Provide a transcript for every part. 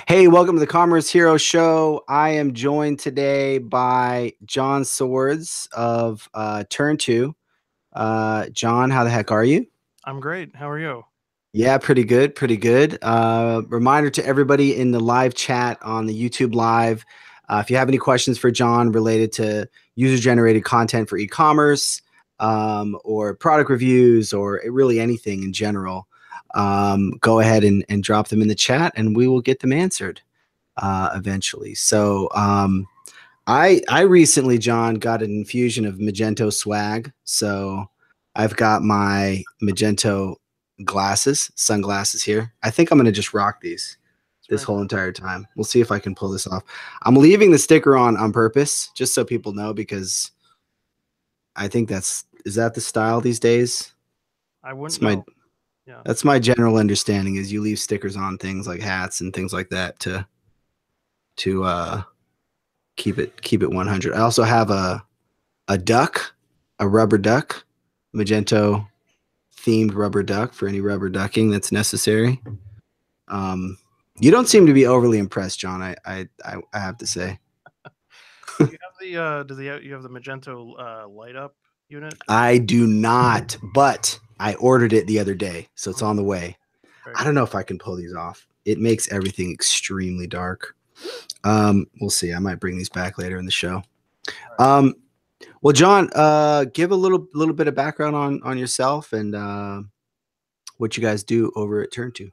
Hey, welcome to the Commerce Hero Show. I am joined today by John Swords of Turn 2. John, how the heck are you? I'm great. How are you? Yeah, pretty good, pretty good. Reminder to everybody in the live chat on the YouTube Live, if you have any questions for John related to user-generated content for e-commerce, or product reviews, or really anything in general, go ahead and drop them in the chat, and we will get them answered eventually. So I recently, John, got an infusion of Magento swag. So I've got my Magento sunglasses here. I think I'm gonna just rock these It's this very whole nice. entire time. We'll see if I can pull this off. I'm leaving the sticker on purpose, just so people know, because I think is that the style these days? I wouldn't It's my know. Yeah. That's my general understanding is you leave stickers on things like hats and things like that to keep it 100. I also have a duck, a rubber duck, Magento themed rubber duck for any rubber ducking that's necessary. Um, you don't seem to be overly impressed, John. I have to say. Do you have you have the Magento light up unit? I do not, but I ordered it the other day, so it's on Mm, the way. very I good. don't know if I can pull these off. It makes everything extremely dark. We'll see. I might bring these back later in the show. All right. Um, well, John, give a little bit of background on yourself and what you guys do over at Turn Two.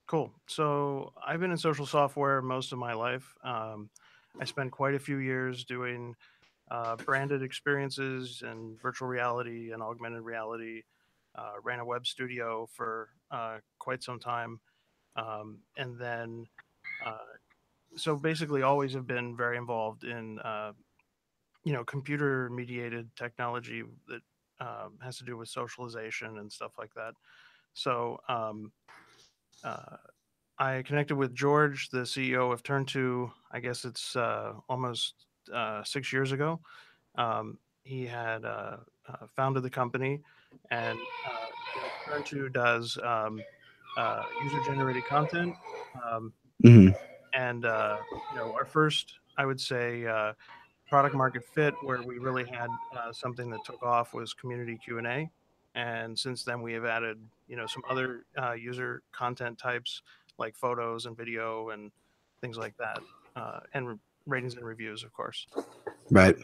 Cool. So I've been in social software most of my life. I spent quite a few years doing branded experiences and virtual reality and augmented reality. Ran a web studio for quite some time, and then uh, so basically always have been very involved in computer mediated technology that has to do with socialization and stuff like that. So uh, I connected with George, the CEO of Turn Two. I guess it's almost 6 years ago. He had founded the company, and Turn Two does user generated content. Um, Hmm. and our first, I would say, product market fit where we really had something that took off was community Q&A. And since then we have added some other user content types like photos and video and things like that, and ratings and reviews, of course. Right.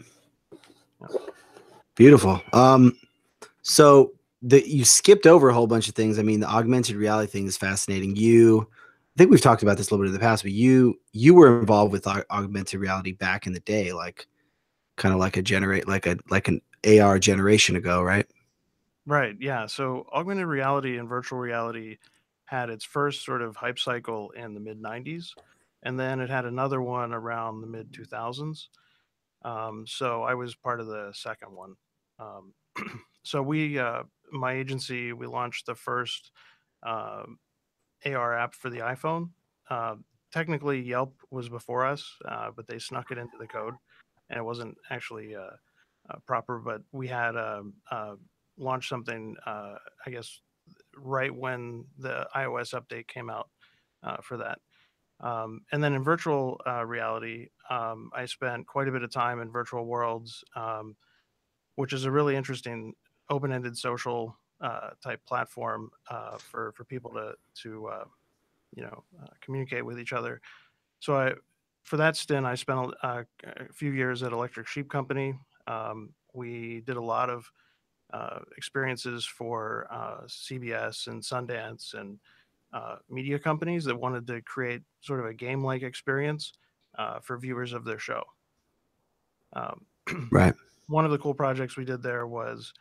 Yeah. Beautiful. So you skipped over a whole bunch of things. I mean, the augmented reality thing is fascinating. I think we've talked about this a little bit in the past, but you were involved with augmented reality back in the day, like kind of like an AR generation ago, right? Right, yeah. So augmented reality and virtual reality had its first sort of hype cycle in the mid 90s, and then it had another one around the mid 2000s. So I was part of the second one. Um, so my agency, we launched the first uh, AR app for the iPhone. Uh, Technically, Yelp was before us, but they snuck it into the code, and it wasn't actually proper. But we had launched something, I guess, right when the iOS update came out for that. And then in virtual reality, I spent quite a bit of time in virtual worlds, which is a really interesting open-ended social type platform for people to communicate with each other. So for that stint, I spent a few years at Electric Sheep Company. We did a lot of experiences for CBS and Sundance and media companies that wanted to create sort of a game-like experience for viewers of their show. Um, Right. One of the cool projects we did there was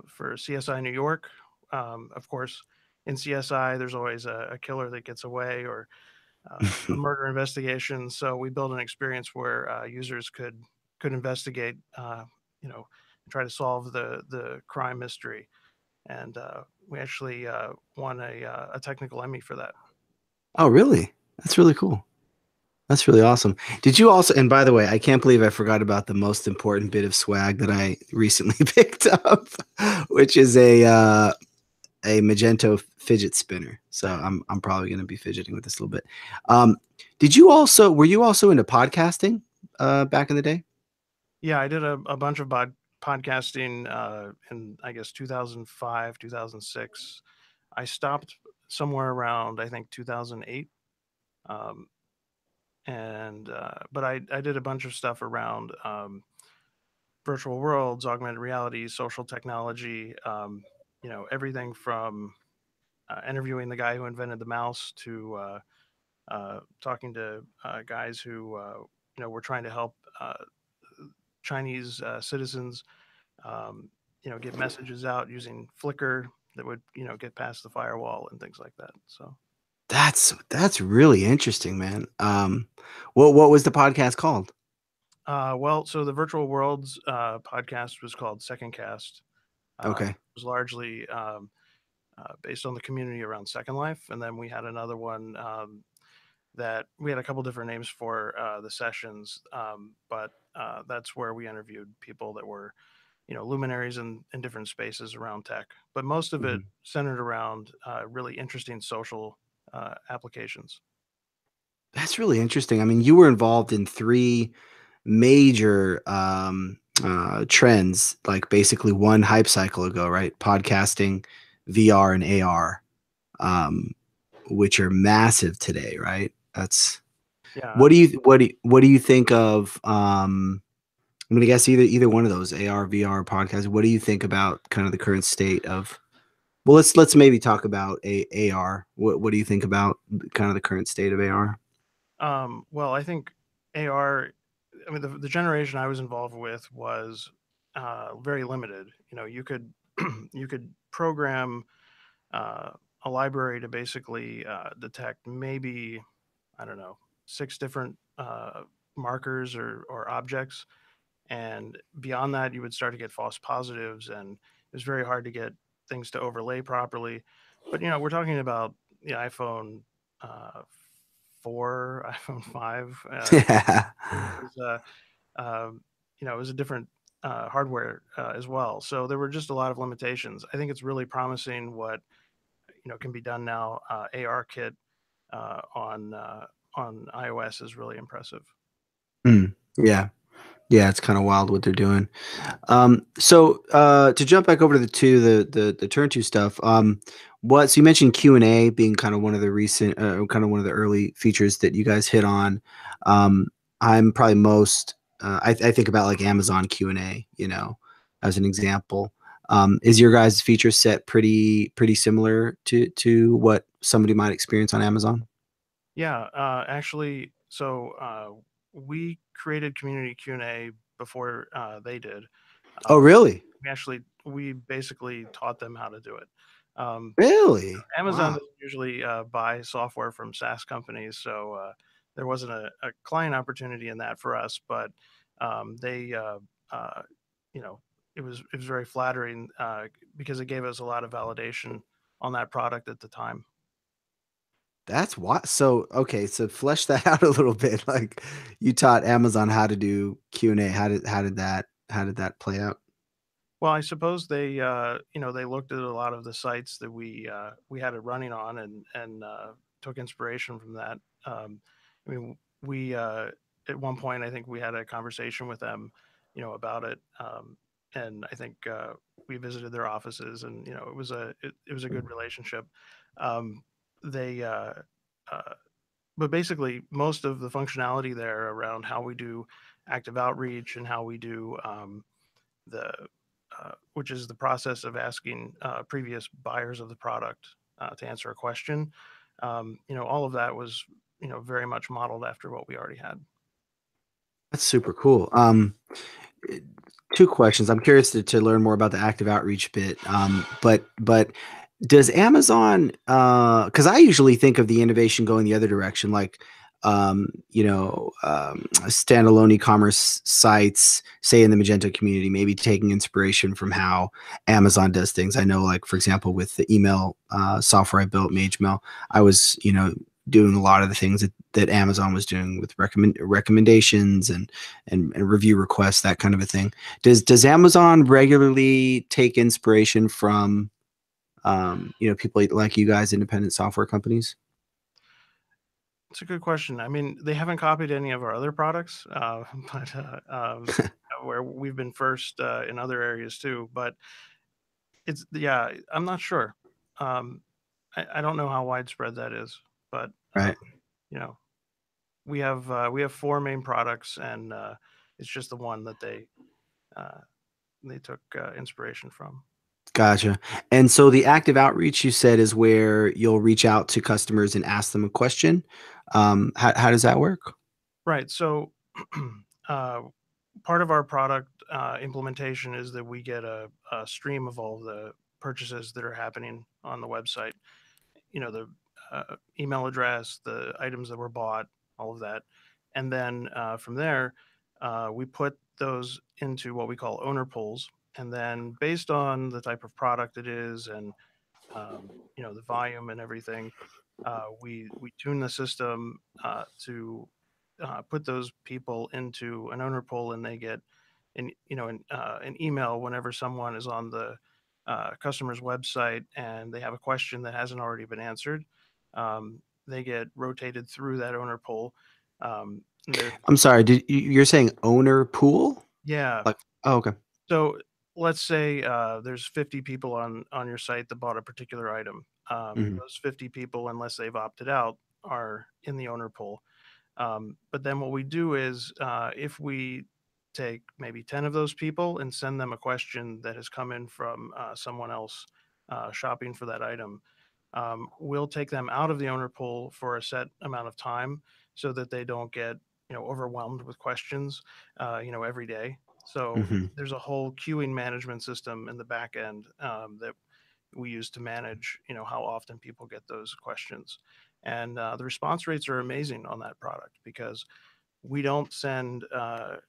for CSI New York. Of course, in CSI, there's always a killer that gets away or a murder investigation. So we built an experience where users could investigate, and try to solve the crime mystery. And we actually won a technical Emmy for that. Oh, really? That's really cool. That's really awesome. Did you also, and by the way, I can't believe I forgot about the most important bit of swag that I recently picked up, which is a Magento fidget spinner, so I'm probably going to be fidgeting with this a little bit. Um, did you also were you also into podcasting back in the day? Yeah, I did a bunch of podcasting in, I guess, 2005, 2006. I stopped somewhere around, I think, 2008. Um, and but I did a bunch of stuff around virtual worlds, augmented reality, social technology, everything from interviewing the guy who invented the mouse to talking to guys who were trying to help Chinese citizens, um, get messages out using Flickr that would get past the firewall and things like that. So, That's really interesting, man. What was the podcast called? well, so the Virtual Worlds podcast was called Second Cast. Okay. It was largely based on the community around Second Life, and then we had another one that we had a couple different names for the sessions, but that's where we interviewed people that were luminaries in different spaces around tech, but most of it Mhm. centered around really interesting social applications. That's really interesting. I mean, you were involved in three major trends, like basically one hype cycle ago, right? Podcasting, VR, and AR, um, which are massive today, right? That's Yeah. what do you think of? I'm gonna guess either one of those AR, VR podcasts. What do you think about kind of the current state of? Well, let's maybe talk about AR. What do you think about kind of the current state of AR? Well, I think AR. I mean, the generation I was involved with was very limited. You could you could program uh, a library to basically detect maybe, I don't know, six different markers or objects, and beyond that, you would start to get false positives, and it was very hard to get things to overlay properly. But we're talking about the iPhone uh, 4, iPhone 5. Yeah. It was, it was a different hardware as well. So there were just a lot of limitations. I think it's really promising what can be done now. ARKit on iOS is really impressive. Mm, yeah. Yeah, it's kind of wild what they're doing. So to jump back over to the turn to stuff, what so you mentioned Q&A being kind of one of the recent kind of one of the early features that you guys hit on. Um, I'm probably most I think about like Amazon Q&A, as an example. Is your guys' feature set pretty similar to what somebody might experience on Amazon? Yeah, actually, so we created community Q&A before they did. Oh, Um, really? we basically taught them how to do it. Um, Really? Amazon Wow. doesn't usually buy software from SaaS companies, so there wasn't a client opportunity in that for us. But they, uh, you know, it was very flattering because it gave us a lot of validation on that product at the time. That's what. So okay, so flesh that out a little bit. Like you taught Amazon how to do Q&A. How did that play out? Well, I suppose they looked at a lot of the sites that we had it running on, and took inspiration from that. I mean, we at one point I think we had a conversation with them, about it, and I think we visited their offices, and it was a good relationship. Um, they uh, but basically most of the functionality there around how we do active outreach and how we do the which is the process of asking previous buyers of the product to answer a question. All of that was very much modeled after what we already had. That's super cool. Two questions. I'm curious to learn more about the active outreach bit. But does Amazon? Because I usually think of the innovation going the other direction, like standalone e-commerce sites, say in the Magento community, maybe taking inspiration from how Amazon does things. I know, like for example, with the email software I built, MageMail, I was doing a lot of the things that Amazon was doing with recommendations and review requests, that kind of a thing. Does Amazon regularly take inspiration from people like you guys, independent software companies? It's a good question. I mean, they haven't copied any of our other products, but where we've been first in other areas too. But it's yeah, I'm not sure. Um, I don't know how widespread that is, but Right. you know, we have four main products, and it's just the one that uh, they took inspiration from. Gotcha. And so the active outreach you said is where you'll reach out to customers and ask them a question. How does that work? Right. So uh, part of our product implementation is that we get a stream of all the purchases that are happening on the website. The email address, the items that were bought, all of that, and then from there, we put those into what we call owner pools, and then based on the type of product it is and the volume and everything, we tune the system to put those people into an owner pool, and they get an email whenever someone is on the customer's website and they have a question that hasn't already been answered. They get rotated through that owner pool. And there's I'm sorry, you're saying owner pool? Yeah. Like, oh, okay. So let's say there's 50 people on your site that bought a particular item. Mhm. Those 50 people, unless they've opted out, are in the owner pool. But then what we do is if we take maybe 10 of those people and send them a question that has come in from someone else shopping for that item, we'll take them out of the owner pool for a set amount of time so that they don't get overwhelmed with questions every day. So Mhm. there's a whole queuing management system in the back end that we use to manage how often people get those questions, and the response rates are amazing on that product because we don't send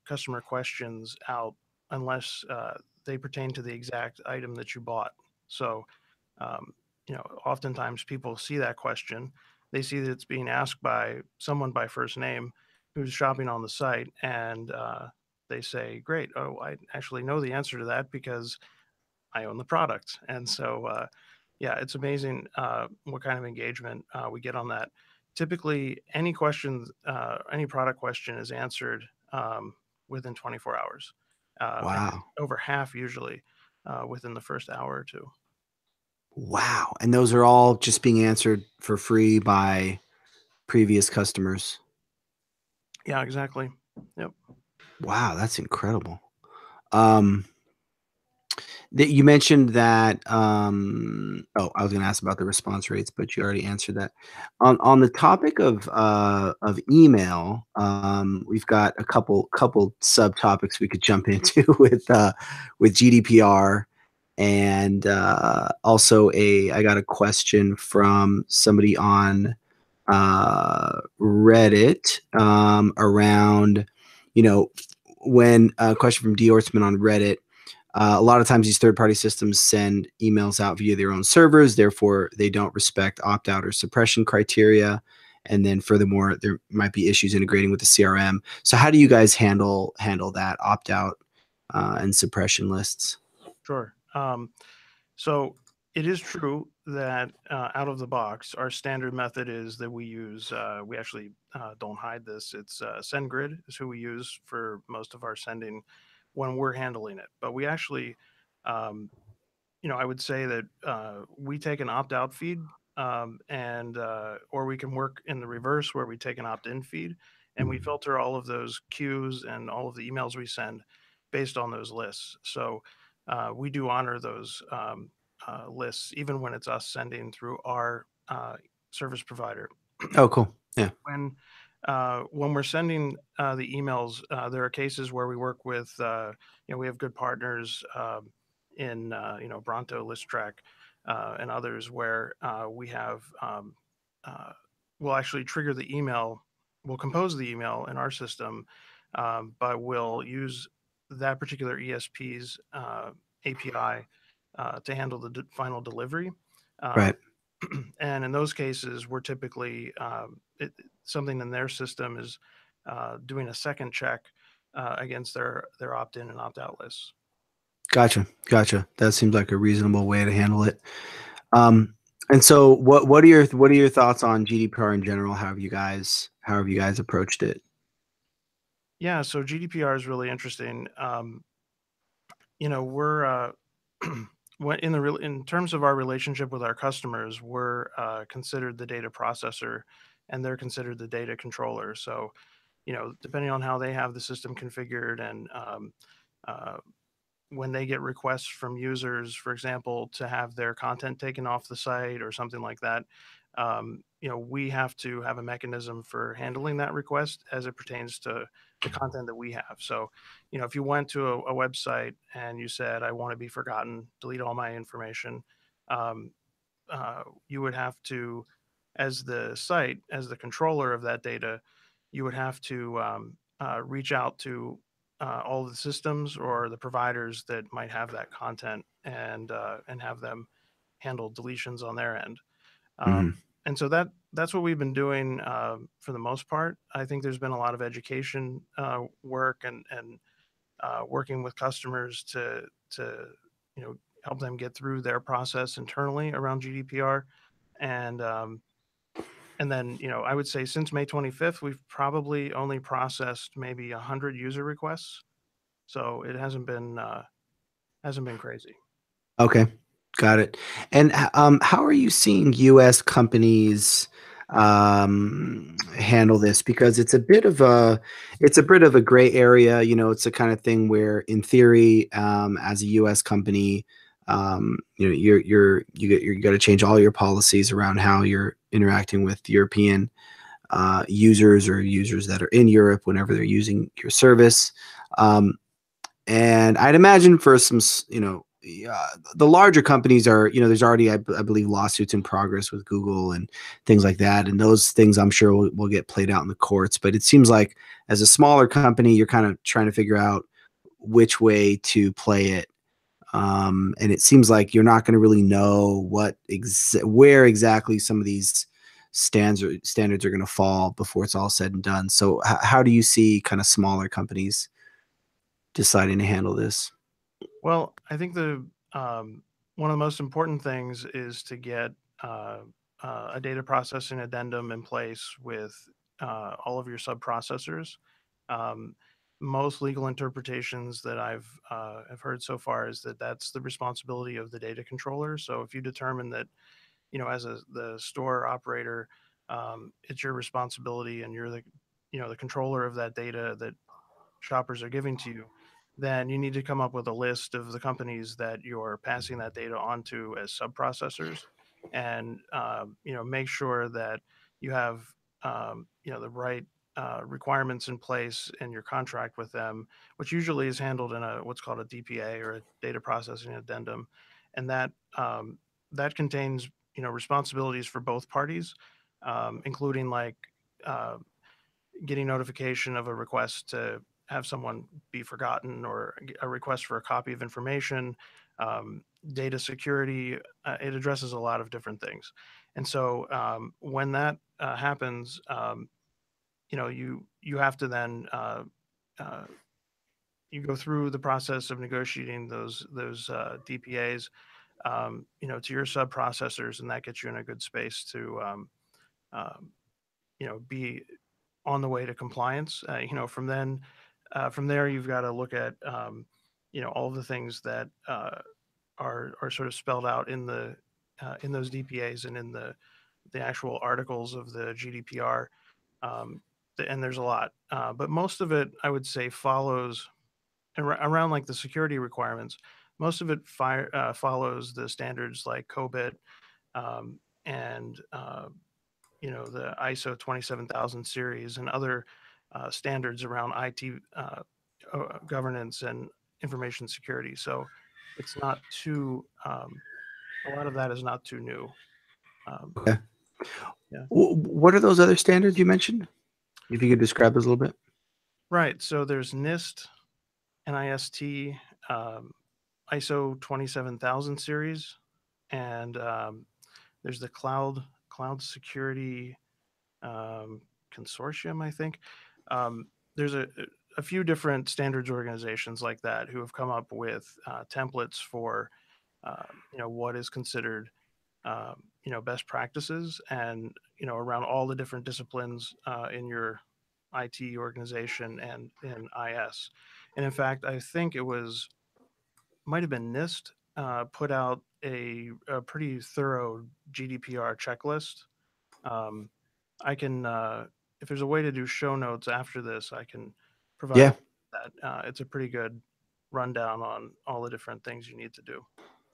customer questions out unless they pertain to the exact item that you bought. So um, oftentimes people see that question, they see that it's being asked by someone by first name who's shopping on the site, and they say, great, oh, I actually know the answer to that because I own the product. And so, yeah, it's amazing what kind of engagement we get on that. Typically, any question, any product question is answered within 24 hours, and Wow. over half usually within the first hour or two. Wow. And those are all just being answered for free by previous customers. Yeah, exactly. Yep. Wow, that's incredible. Um, that you mentioned that, oh, I was gonna ask about the response rates, but you already answered that. On the topic of email, we've got a couple subtopics we could jump into with GDPR, and also I got a question from somebody on Reddit around, you know, when a question from D. Ortsman on Reddit. A lot of times, these third-party systems send emails out via their own servers. Therefore, they don't respect opt-out or suppression criteria. And then, furthermore, there might be issues integrating with the CRM. So, how do you guys handle that opt-out and suppression lists? Sure. So it is true that out of the box, our standard method is that we use, we actually don't hide this. It's SendGrid is who we use for most of our sending when we're handling it. But we actually, um, I would say that we take an opt-out feed, and or we can work in the reverse where we take an opt-in feed, and we Mhm. filter all of those queues and all of the emails we send based on those lists. So we do honor those lists, even when it's us sending through our service provider. Oh, cool. Yeah. When we're sending the emails, there are cases where we work with, we have good partners in, Bronto, Listrak, and others where we have, we'll actually trigger the email, we'll compose the email in our system, but we'll use that particular ESP's API to handle the final delivery. Um, Right. and in those cases, we're typically something in their system is doing a second check against their opt-in and opt-out lists. Gotcha. Gotcha. That seems like a reasonable way to handle it. Um, and so what are your thoughts on GDPR in general? How have you guys approached it? Yeah, so GDPR is really interesting. We're when in terms of our relationship with our customers, we're considered the data processor, and they're considered the data controller. So, depending on how they have the system configured and uh, when they get requests from users, for example, to have their content taken off the site or something like that, we have to have a mechanism for handling that request as it pertains to the content that we have. So, if you went to a website and you said, "I want to be forgotten, delete all my information," um, you would have to, as the site, as the controller of that data, you would have to reach out to all the systems or the providers that might have that content and have them handle deletions on their end. Um, Mhm. and so that's what we've been doing for the most part. I think there's been a lot of education work and working with customers to help them get through their process internally around GDPR. And and then I would say since May 25th, we've probably only processed maybe 100 user requests, so it hasn't been crazy. Okay, got it. And how are you seeing U.S. companies handle this? Because it's a bit of a gray area. It's the kind of thing where, in theory, as a U.S. company, you got to change all your policies around how you're interacting with European users or users that are in Europe whenever they're using your service. Um, and I'd imagine for the larger companies are, there's already, I believe, lawsuits in progress with Google and things like that. And those things I'm sure will get played out in the courts. But it seems like as a smaller company, you're kind of trying to figure out which way to play it. And it seems like you're not going to really know where exactly some of these standards are going to fall before it's all said and done. So how do you see kind of smaller companies deciding to handle this? Well, I think the one of the most important things is to get uh, a data processing addendum in place with all of your sub processors. Um, Most legal interpretations that have heard so far is that that's the responsibility of the data controller. So if you determine that, as the store operator, it's your responsibility and you're the controller of that data that shoppers are giving to you, then you need to come up with a list of the companies that you're passing that data on to as sub-processors, and make sure that you have the right requirements in place in your contract with them, which usually is handled in a what's called a DPA or a data processing addendum, and that contains responsibilities for both parties, including like uh, getting notification of a request to have someone be forgotten or a request for a copy of information, data security. It addresses a lot of different things. And so when that happens, you have to then uh, you go through the process of negotiating those DPAs, to your sub processors, and that gets you in a good space to um, be on the way to compliance. From there, you've got to look at all of the things that are sort of spelled out in those DPAs and in the actual articles of the GDPR. Um, and there's a lot, but most of it, I would say, follows around like the security requirements. Most of it follows the standards like COBIT and the ISO 27000 series and other standards around IT governance and information security. So it's not too, a lot of that is not too new. Um, Okay. yeah. What are those other standards you mentioned? If you could describe those a little bit. Right. So there's NIST, NIST, ISO 27000 series, and there's the Cloud Security um, Consortium, I think. There's a few different standards organizations like that who have come up with templates for what is considered best practices, and around all the different disciplines in your IT organization and in IS. And in fact, I think it was might have been NIST put out a pretty thorough GDPR checklist. Um, I can, if there's a way to do show notes after this, I can provide Yeah. a that. It's a pretty good rundown on all the different things you need to do.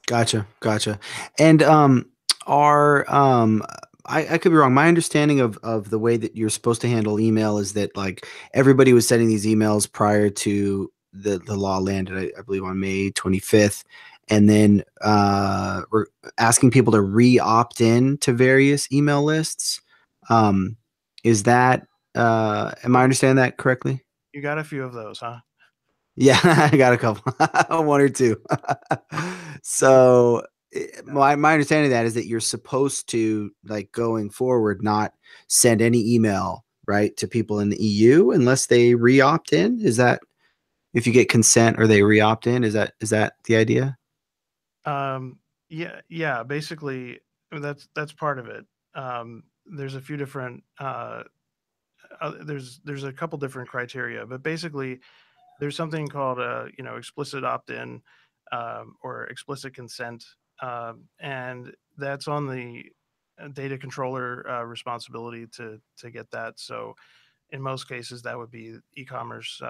Gotcha, gotcha. And are I could be wrong. My understanding of the way that you're supposed to handle email is that like everybody was sending these emails prior to the law landed, I believe on May 25th, and then we're asking people to re-opt in to various email lists. Um, is that am I Oh, understanding that correctly? you got a few of those, huh? Yeah, I got a couple, one or two. Yeah. So Yeah. my understanding of that is that you're supposed to like going forward not send any email right to people in the EU unless they re-opt in. Is that if you get consent or they re-opt in? Is that the idea? Um, yeah. Basically, that's part of it. There's a few different. There's a couple different criteria, but basically, there's something called explicit opt-in or explicit consent, and that's on the data controller responsibility to get that. So in most cases, that would be e-commerce,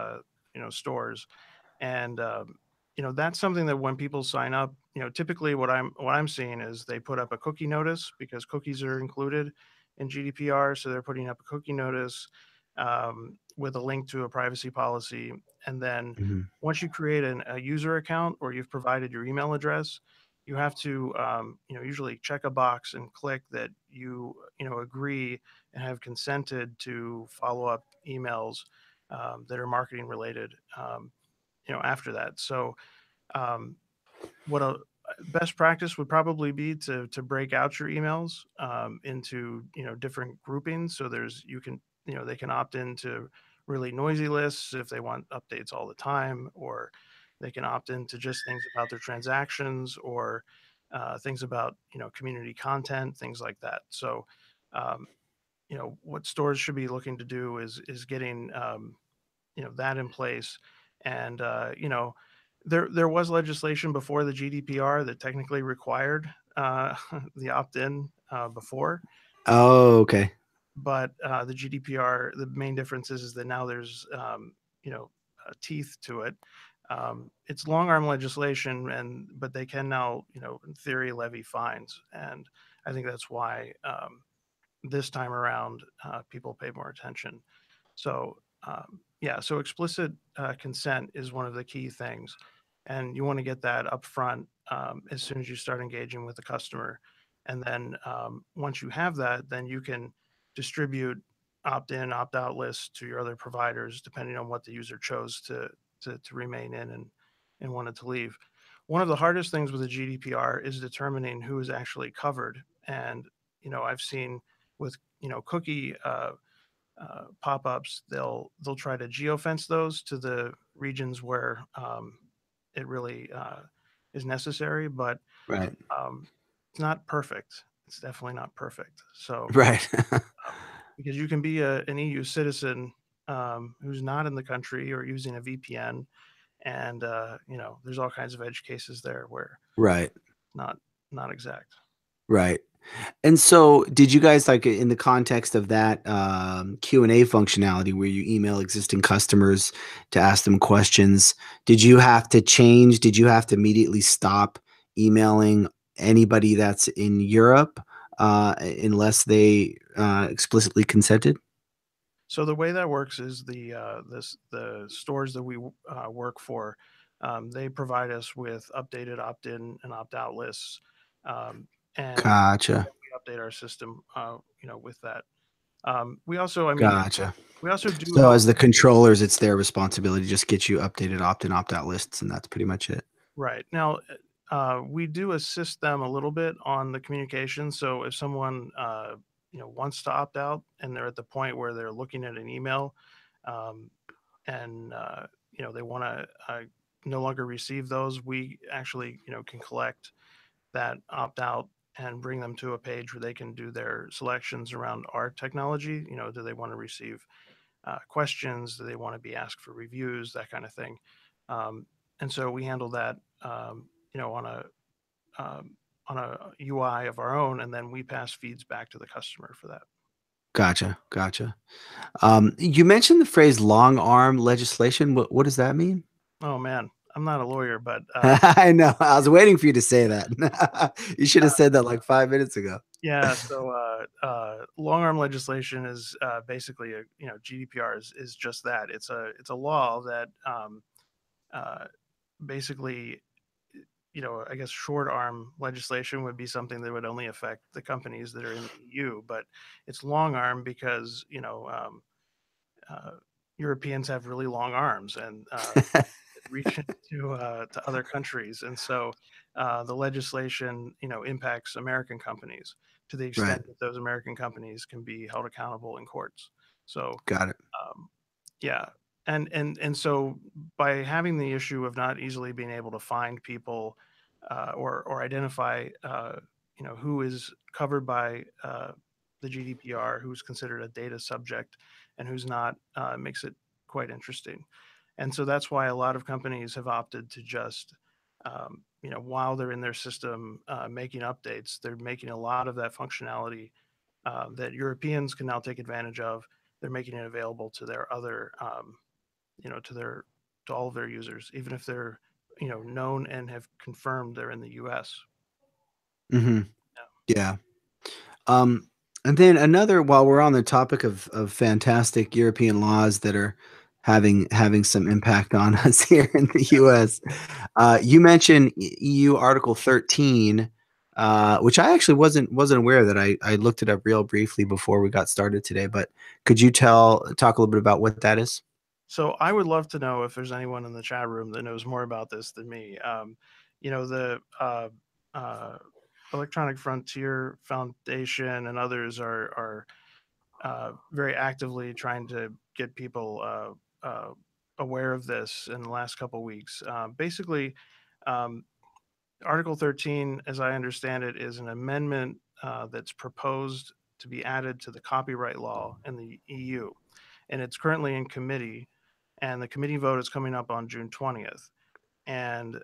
stores, and that's something that when people sign up, typically what I'm seeing is they put up a cookie notice because cookies are included in GDPR, so they're putting up a cookie notice with a link to a privacy policy, and then Mhm. once you create a user account or you've provided your email address, you have to usually check a box and click that you agree and have consented to follow up emails that are marketing related. After that. So, um, what a best practice would probably be to break out your emails into different groupings. So there's you can they can opt into really noisy lists if they want updates all the time, or they can opt into just things about their transactions or things about community content, things like that. So um, what stores should be looking to do is getting that in place. And there was legislation before the GDPR that technically required the opt-in before, Oh, okay. but the GDPR, the main difference is that now there's teeth to it. It's long arm legislation, and but they can now in theory levy fines, and I think that's why this time around people pay more attention. So yeah, so explicit consent is one of the key things, and you want to get that up front as soon as you start engaging with the customer, and then once you have that, then you can distribute opt-in, opt-out lists to your other providers depending on what the user chose to remain in and wanted to leave. One of the hardest things with the GDPR is determining who is actually covered, and I've seen with cookie pop-ups, they'll try to geofence those to the regions where it really is necessary, but Right. um, it's not perfect. It's definitely not perfect. So Right. because you can be an EU citizen who's not in the country or using a VPN, and there's all kinds of edge cases there where Right. not not exact. Right. And so, did you guys like in the context of that Q&A functionality where you email existing customers to ask them questions, did you have to change? Did you have to immediately stop emailing anybody that's in Europe unless they explicitly consented? So the way that works is the stores that we work for, they provide us with updated opt-in and opt-out lists, um, and Gotcha. we update our system, with that. We also, I mean, Gotcha. we also do So, help. as the controllers, it's their responsibility to just get you updated opt-in, opt-out lists, and that's pretty much it. Right now, we do assist them a little bit on the communication. So if someone wants to opt out and they're at the point where they're looking at an email, um, and they want to no longer receive those, we actually can collect that opt out and bring them to a page where they can do their selections around our technology. Do they want to receive questions? Do they want to be asked for reviews? That kind of thing. Um, and so we handle that, on um, a UI of our own, and then we pass feeds back to the customer for that. Gotcha. Gotcha. You mentioned the phrase long arm legislation. What does that mean? Oh man, I'm not a lawyer, but I know. I was waiting for you to say that. You should have said that like 5 minutes ago. yeah. So long arm legislation is basically GDPR is just that. It's a law that uh, basically, I guess short arm legislation would be something that would only affect the companies that are in the EU, but it's long arm because uh, Europeans have really long arms and reach to other countries, and so the legislation impacts American companies to the Right. extent that those American companies can be held accountable in courts. So Got it. um, yeah, and so by having the issue of not easily being able to find people or identify who is covered by the GDPR, who's considered a data subject, and who's not, makes it quite interesting. And so that's why a lot of companies have opted to just while they're in their system making updates, they're making a lot of that functionality that Europeans can now take advantage of. They're making it available to their other, to all of their users, even if they're known and have confirmed they're in the U.S. Hmm. Yeah. Yeah. Um, and then another, while we're on the topic of fantastic European laws that are having some impact on us here in the US, you mentioned EU Article 13, which I actually wasn't aware of that. I looked it up real briefly before we got started today, but could you talk a little bit about what that is? So I would love to know if there's anyone in the chat room that knows more about this than me. The uh, Electronic Frontier Foundation and others are very actively trying to get people aware of this in the last couple of weeks. Basically, um, Article 13, as I understand it, is an amendment that's proposed to be added to the copyright law in the EU, and it's currently in committee. And the committee vote is coming up on June 20th. And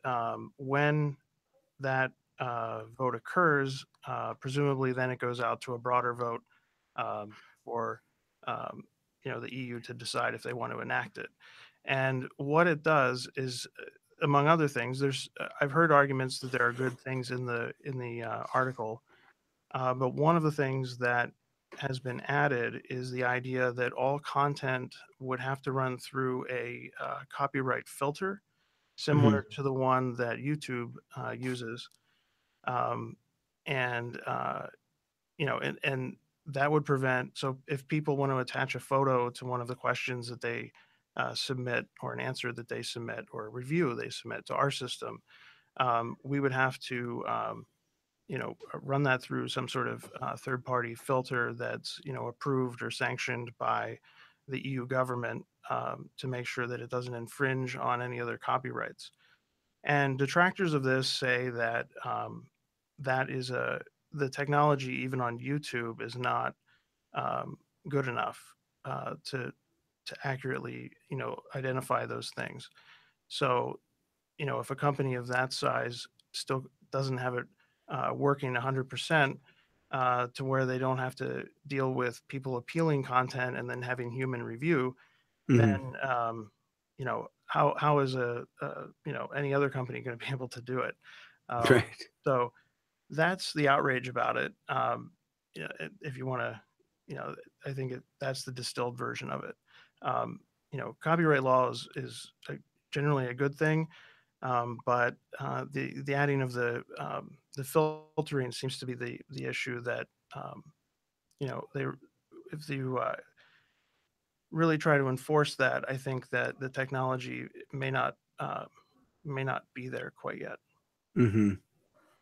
when that vote occurs, presumably then it goes out to a broader vote for um, the EU to decide if they want to enact it. And what it does is, among other things, I've heard arguments that there are good things in the article, but one of the things that has been added is the idea that all content would have to run through a copyright filter Hmm. similar to the one that YouTube uses, um, and and that would prevent. So if people want to attach a photo to one of the questions that they submit, or an answer that they submit, or a review they submit to our system, we would have to run that through some sort of third party filter that's approved or sanctioned by the EU government, to make sure that it doesn't infringe on any other copyrights. And detractors of this say that that is the technology, even on YouTube, is not um, good enough to accurately identify those things. So if a company of that size still doesn't have it working 100%, to where they don't have to deal with people appealing content and then having human review, Hmm. then how is any other company going to be able to do it? Right. So that's the outrage about it. If you want to, you know, I think that's the distilled version of it. Copyright law is generally a good thing, but the adding of the filtering seems to be the issue that they, if you really try to enforce that, I think that the technology may not be there quite yet. Hmm.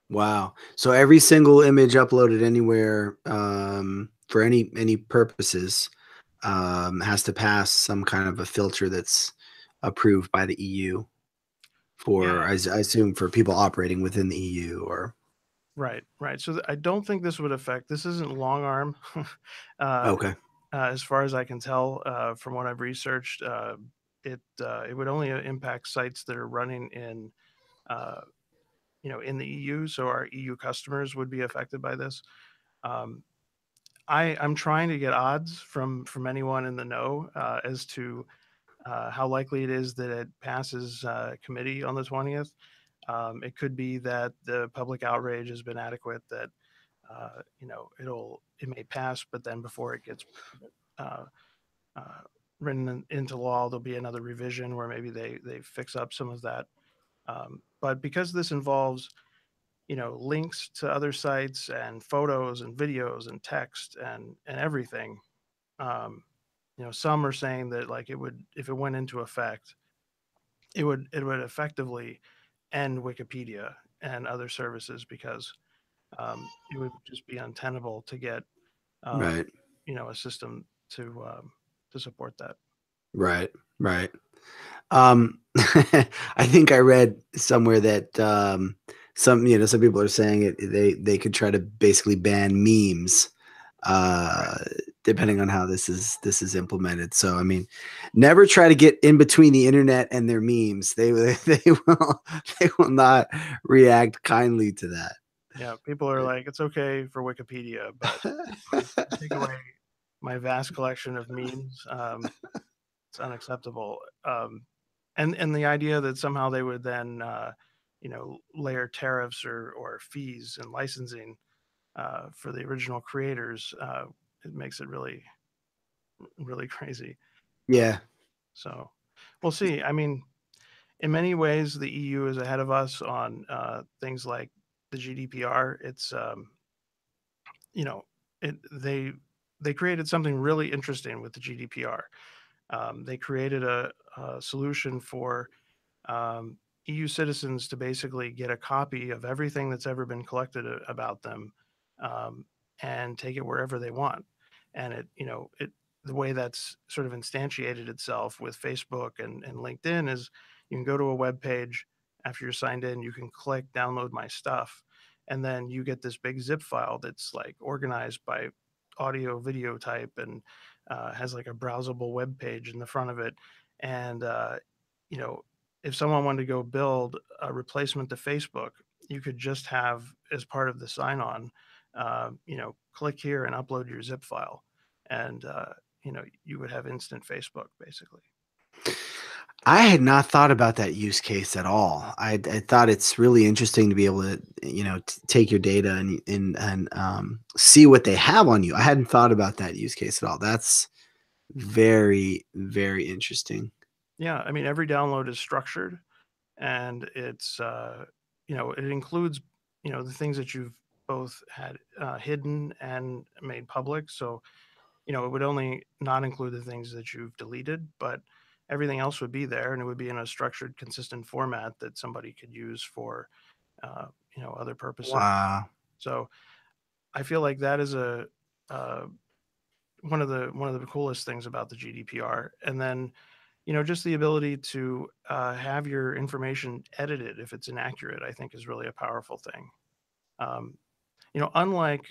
Wow. So every single image uploaded anywhere, for any purposes, has to pass some kind of a filter that's approved by the EU for, Yeah, I assume, for people operating within the EU or. Right, right. So I don't think this would affect. This isn't long arm, uh, Okay. as far as I can tell from what I've researched. It would only impact sites that are running in uh, in the EU. So our EU customers would be affected by this. Um, I'm trying to get odds from anyone in the know as to how likely it is that it passes committee on the 20th. It could be that the public outrage has been adequate, that it may pass, but then before it gets uh, uh, written into law, there'll be another revision where maybe they fix up some of that. But because this involves links to other sites and photos and videos and text and everything, um, some are saying that like it would, if it went into effect, it would effectively end Wikipedia and other services because it would just be untenable to get um, Right. a system to support that. Right. Right. I think I read somewhere that some people are saying they could try to basically ban memes Right. uh depending on how this is implemented. So I mean, never try to get in between the internet and their memes. They will not react kindly to that. Yeah, people are like, it's okay for Wikipedia, but you take away my vast collection of memes, it's unacceptable. And the idea that somehow they would then, layer tariffs or fees and licensing for the original creators, it makes it really, really crazy. Uh, Yeah. so we'll see. I mean, in many ways, the EU is ahead of us on things like the GDPR. It's you know, it they created something really interesting with the GDPR. They created a solution for EU citizens to basically get a copy of everything that's ever been collected about them, um, and take it wherever they want. And the way that's sort of instantiated itself with Facebook and LinkedIn is you can go to a web page after you're signed in, you can click download my stuff, and then you get this big zip file that's like organized by audio, video type, and has like a browsable web page in the front of it. And you know, if someone wanted to go build a replacement to Facebook, you could just have as part of the sign on, click here and upload your zip file, and you would have instant Facebook basically. I had not thought about that use case at all. I thought it's really interesting to be able to, take your data and see what they have on you. I hadn't thought about that use case at all. That's very, very interesting. Yeah, I mean every download is structured, and it includes the things that you've both had hidden and made public. So it would only not include the things that you've deleted, but everything else would be there, and it would be in a structured, consistent format that somebody could use for, other purposes. Wow. So I feel like that is a uh, one of the coolest things about the GDPR. And then, just the ability to have your information edited if it's inaccurate, I think is really a powerful thing. Um, unlike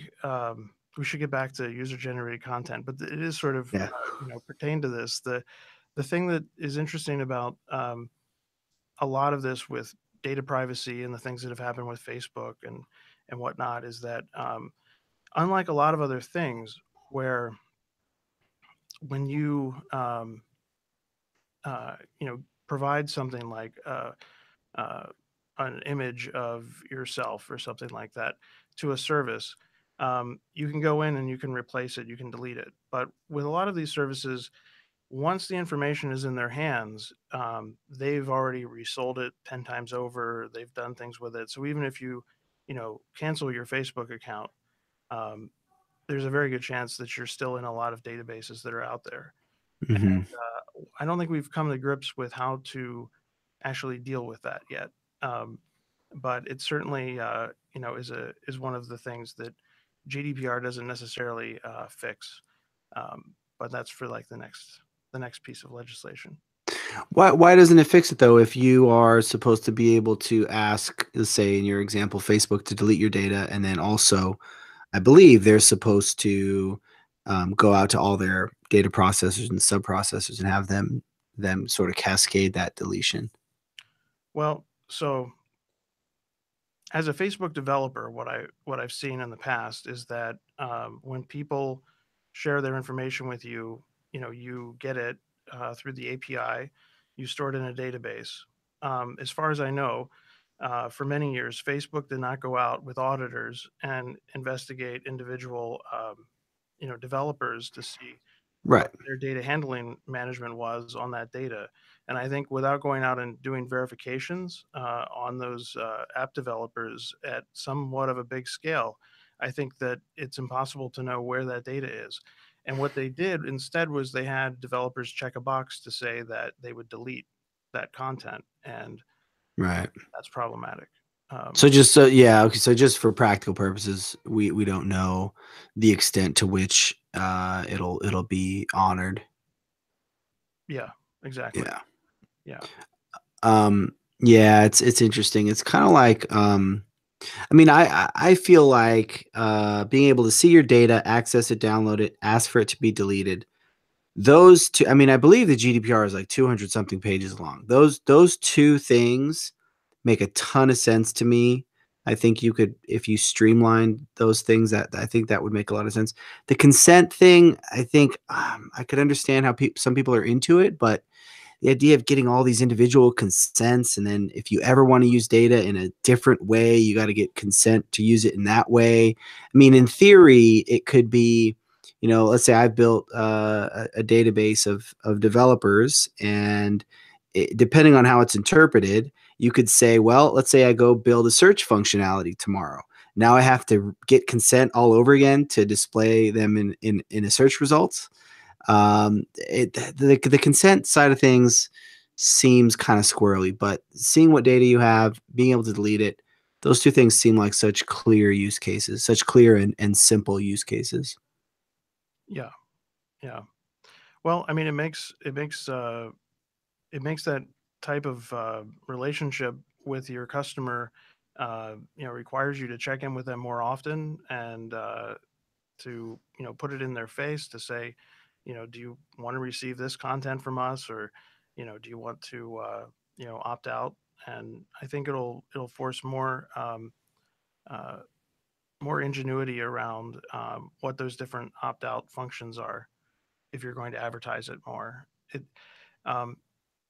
we should get back to user generated content, but it is sort of Yeah. pertain to this. The thing that is interesting about a lot of this with data privacy and the things that have happened with Facebook and whatnot is that unlike a lot of other things where when you provide something like uh, an image of yourself or something like that to a service, you can go in and you can replace it, you can delete it. But with a lot of these services, once the information is in their hands, they've already resold it 10 times over. They've done things with it. So even if you cancel your Facebook account, um, there's a very good chance that you're still in a lot of databases that are out there. Hmm. I don't think we've come to grips with how to actually deal with that yet. Um, but it certainly, is one of the things that GDPR doesn't necessarily fix. But that's for like the next piece of legislation. Why doesn't it fix it though? If you are supposed to be able to ask, let's say in your example, Facebook to delete your data, and then also, I believe they're supposed to go out to all their data processors and sub processors and have them sort of cascade that deletion. Well, so as a Facebook developer, what I've seen in the past is that when people share their information with you, you get it through the API, you store it in a database. As far as I know, for many years, Facebook did not go out with auditors and investigate individual, developers to see what Right. their data handling management was on that data. And I think without going out and doing verifications on those app developers at somewhat of a big scale, I think that it's impossible to know where that data is. And what they did instead was they had developers check a box to say that they would delete that content, and Right. that's problematic. So just so yeah, okay. So just for practical purposes, we don't know the extent to which it'll be honored. Yeah, exactly. Yeah. Yeah, Yeah, it's interesting. It's kind of like I mean, I feel like being able to see your data, access it, download it, ask for it to be deleted. Those two, I mean, I believe the GDPR is like 200 something pages long. Those two things make a ton of sense to me. I think you could, if you streamline those things, that I think that would make a lot of sense. The consent thing, I think I could understand how some people are into it, but the idea of getting all these individual consents, and then if you ever want to use data in a different way, you got to get consent to use it in that way. I mean, in theory it could be, let's say I've built a database of developers, and depending on how it's interpreted, you could say, well, let's say I go build a search functionality tomorrow. Now I have to get consent all over again to display them in a search results. The consent side of things seems kind of squirrely, but seeing what data you have, being able to delete it, those two things seem like such clear use cases, such clear and simple use cases. yeah, yeah. Well, I mean, it makes that type of relationship with your customer, requires you to check in with them more often, and to put it in their face to say, do you want to receive this content from us, or do you want to opt out? And I think it'll force uh, more ingenuity around what those different opt out functions are if you're going to advertise it more. It um,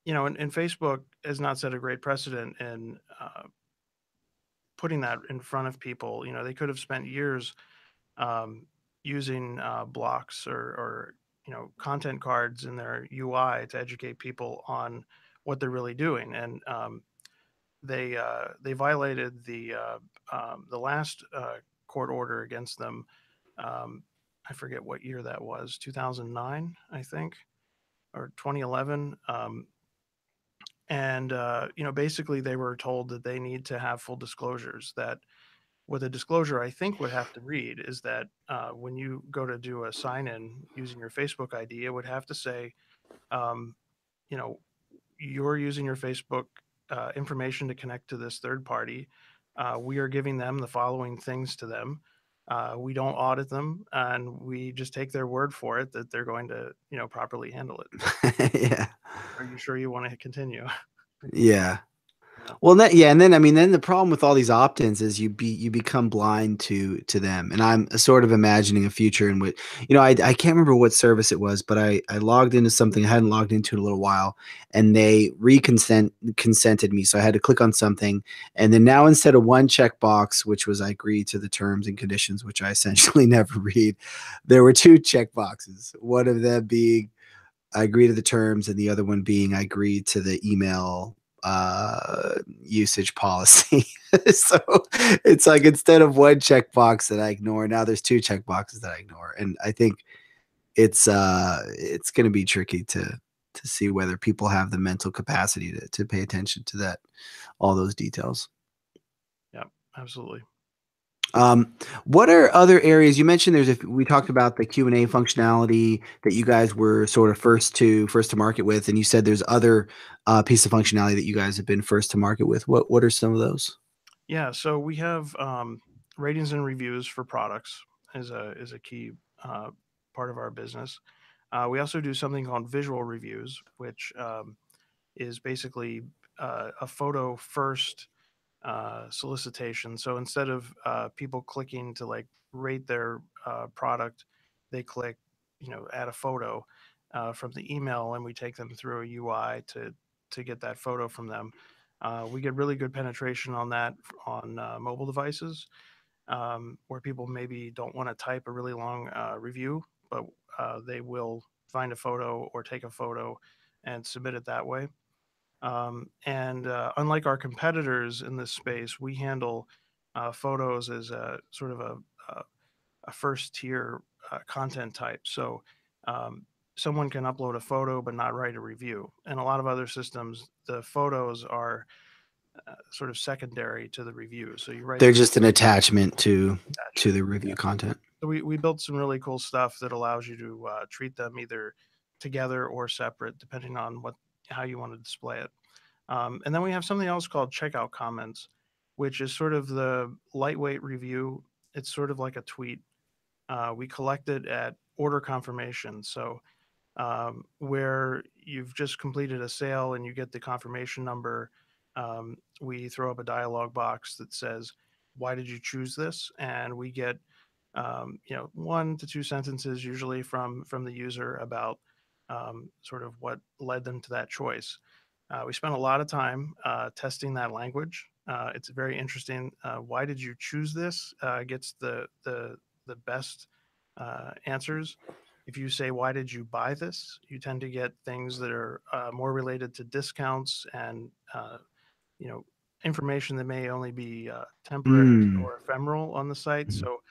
and Facebook has not set a great precedent in putting that in front of people. They could have spent years um, using blocks or content cards in their UI to educate people on what they're really doing, and they violated the last court order against them. Um, I forget what year that was, 2009, I think, or 2011. And basically they were told that they need to have full disclosures. That what a disclosure I think would have to read is that when you go to do a sign in using your Facebook ID, it would have to say, um, you know, you're using your Facebook information to connect to this third party. We are giving them the following things to them. We don't audit them, and we just take their word for it that they're going to, properly handle it. Yeah. Are you sure you want to continue? Yeah. Yeah. Well, yeah, and then I mean, then the problem with all these opt-ins is you become blind to them. And I'm sort of imagining a future in which, I can't remember what service it was, but I logged into something I hadn't logged into in a little while, and they consented me, so I had to click on something, and then now instead of one checkbox, which was I agree to the terms and conditions, which I essentially never read, there were two checkboxes. One of them being I agree to the terms, and the other one being I agree to the email usage policy. So it's like instead of one checkbox that I ignore, now there's two checkboxes that I ignore, and I think it's going to be tricky to see whether people have the mental capacity to pay attention to that all those details. Yeah, absolutely. Um, what are other areas you mentioned? We talked about the Q&A functionality that you guys were sort of first to market with, and you said there's other piece of functionality that you guys have been first to market with. What are some of those? Yeah, so we have ratings and reviews for products is a key uh, part of our business. We also do something called visual reviews, which is basically a photo first solicitation. So instead of people clicking to like rate their product, they click, add a photo from the email, and we take them through a UI to get that photo from them. We get really good penetration on that on mobile devices, where people maybe don't want to type a really long review, but they will find a photo or take a photo and submit it that way. And unlike our competitors in this space, we handle photos as a sort of a, a first tier content type. So um, someone can upload a photo but not write a review. And a lot of other systems, the photos are sort of secondary to the review. So you write They're the just an attachment to attachment. the review Yeah. content. So we built some really cool stuff that allows you to treat them either together or separate, depending on what how you want to display it. And then we have something else called checkout comments, which is sort of the lightweight review. It's sort of like a tweet. We collect it at order confirmation. So where you've just completed a sale and you get the confirmation number, we throw up a dialog box that says, "Why did you choose this?" And we get 1 to 2 sentences usually from the user about sort of what led them to that choice. We spent a lot of time testing that language. It's very interesting. Why did you choose this? Gets the best answers. If you say, "Why did you buy this?" you tend to get things that are more related to discounts and you know information that may only be temporary Mm. or ephemeral on the site. So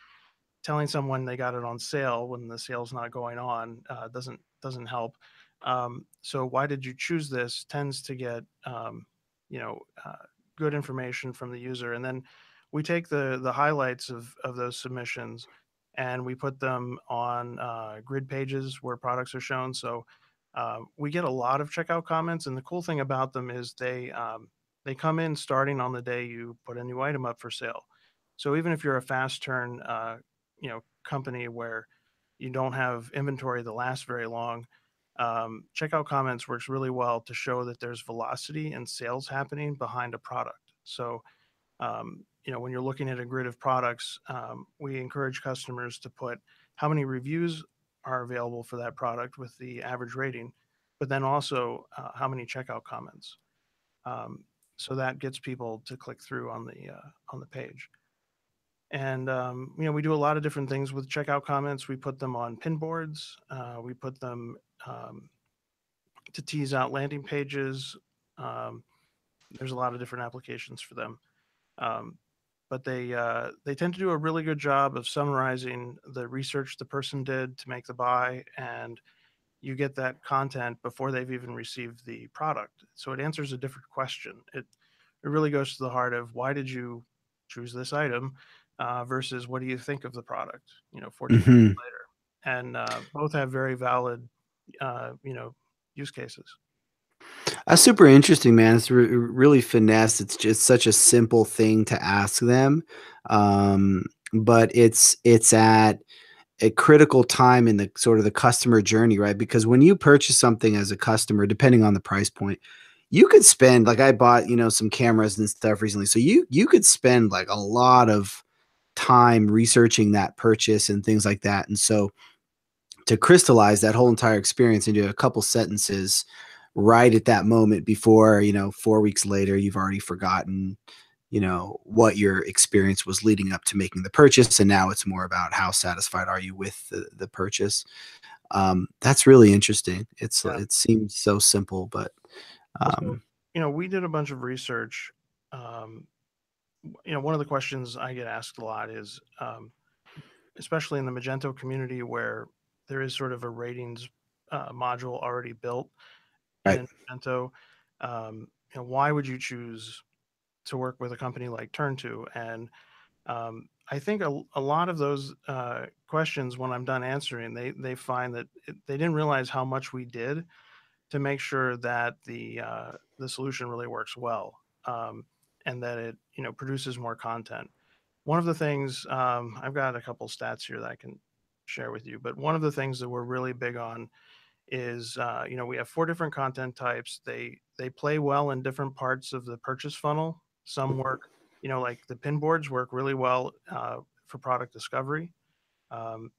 telling someone they got it on sale when the sale's not going on doesn't help. So why did you choose this tends to get you know uh, good information from the user, and then we take the highlights of those submissions and we put them on grid pages where products are shown. So we get a lot of checkout comments, and the cool thing about them is they come in starting on the day you put a new item up for sale. So even if you're a fast turn company where you don't have inventory that lasts very long, checkout comments works really well to show that there's velocity and sales happening behind a product. So when you're looking at a grid of products, we encourage customers to put how many reviews are available for that product with the average rating, but then also how many checkout comments. Um, so that gets people to click through on the page. And we do a lot of different things with checkout comments. We put them on pin boards. We put them um, to tease out landing pages. Um, there's a lot of different applications for them, um, but they tend to do a really good job of summarizing the research the person did to make the buy, and you get that content before they've even received the product. So it answers a different question. It really goes to the heart of why did you choose this item versus what do you think of the product, 14 days Hmm. later. And both have very valid, use cases. That's super interesting, man. It's really finesse. It's just such a simple thing to ask them, but it's at a critical time in the sort of the customer journey, right? Because when you purchase something as a customer, depending on the price point, you could spend like I bought, some cameras and stuff recently. So you could spend like a lot of time researching that purchase and things like that. And so to crystallize that whole entire experience into a couple sentences right at that moment before, 4 weeks later, you've already forgotten, what your experience was leading up to making the purchase. And now it's more about how satisfied are you with the purchase. That's really interesting. Yeah. It seems so simple, but Well, so, um, we did a bunch of research. Um, one of the questions I get asked a lot is, especially in the Magento community where there is sort of a ratings module already built right. in Magento, why would you choose to work with a company like Turn2? And I think a lot of those questions, when I'm done answering, they find that they didn't realize how much we did to make sure that the solution really works well, and that it produces more content. One of the things, I've got a couple stats here that I can share with you, but one of the things that we're really big on is we have four different content types. They play well in different parts of the purchase funnel. Some work, like the pin boards work really well for product discovery. Um,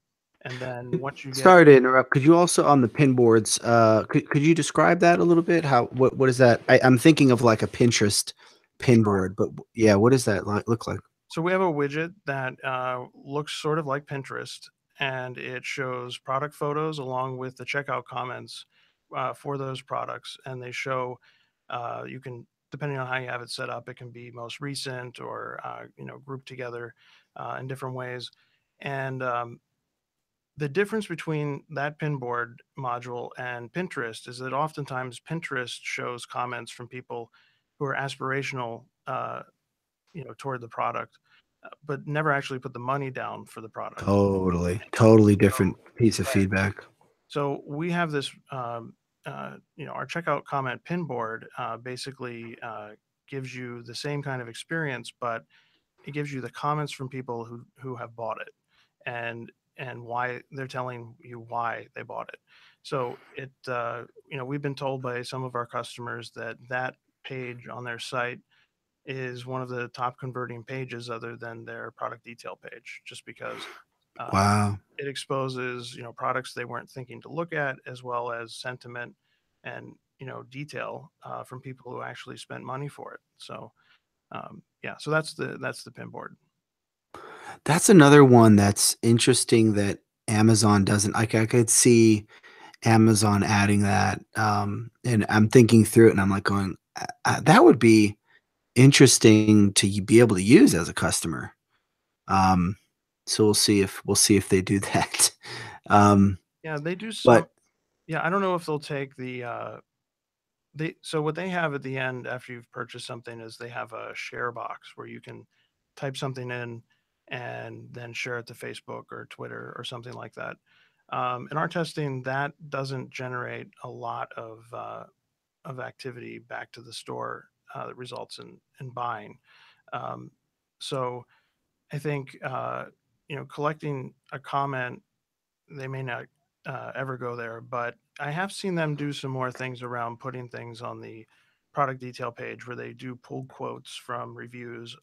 and then once you get Sorry to interrupt. Could you also on the pin boards, could you describe that a little bit? How what is that? I'm thinking of like a Pinterest pin Sure. board, but yeah, what does that like look like? So we have a widget that looks sort of like Pinterest, and it shows product photos along with the checkout comments for those products. And they show you can, depending on how you have it set up, it can be most recent or grouped together in different ways. And the difference between that pinboard module and Pinterest is that oftentimes Pinterest shows comments from people who are aspirational, toward the product, but never actually put the money down for the product. Totally different piece of Right. feedback. So we have this, our checkout comment pin board basically gives you the same kind of experience, but it gives you the comments from people who have bought it, and why they're telling you why they bought it. So we've been told by some of our customers that that page on their site is one of the top converting pages other than their product detail page, just because uh, Wow. it exposes products they weren't thinking to look at, as well as sentiment and detail from people who actually spent money for it. So yeah, so that's the pin board. That's another one that's interesting that Amazon doesn't. I could see Amazon adding that, and I'm thinking through it, and I'm like going, that would be interesting to be able to use as a customer. Um, so we'll see if they do that. Um, Yeah, they do some. but Yeah, I don't know if they'll take so what they have at the end after you've purchased something is they have a share box where you can type something in and then share it to Facebook or Twitter or something like that. In our testing, that doesn't generate a lot of activity back to the store that results in buying. Um, so I think collecting a comment, they may not ever go there, but I have seen them do some more things around putting things on the product detail page where they do pull quotes from reviews,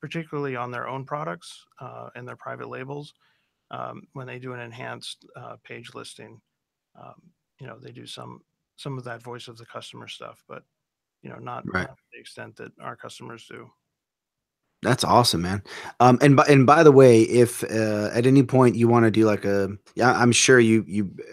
particularly on their own products and their private labels. When they do an enhanced page listing, um, they do some of that voice of the customer stuff, but right. not to the extent that our customers do. That's awesome, man. And by the way, if at any point you want to do like a, yeah, I'm sure you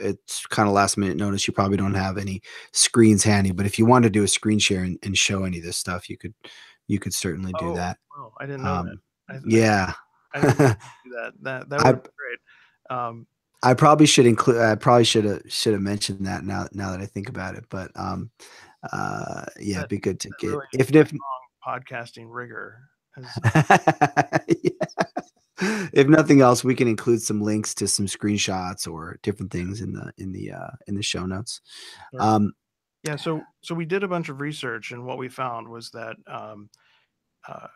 it's kind of last minute notice. You probably don't have any screens handy, but if you want to do a screen share and show any of this stuff, you could certainly do Oh, that. wow, I didn't know that. Um, I yeah, I didn't realize you could do that. That would I be great. I probably should include. I probably should have mentioned that now that I think about it. But yeah, it'd That be good to that get really if podcasting rigor is, if nothing else, we can include some links to some screenshots or different things in the show notes. sure. Um, Yeah, so we did a bunch of research, and what we found was that uh,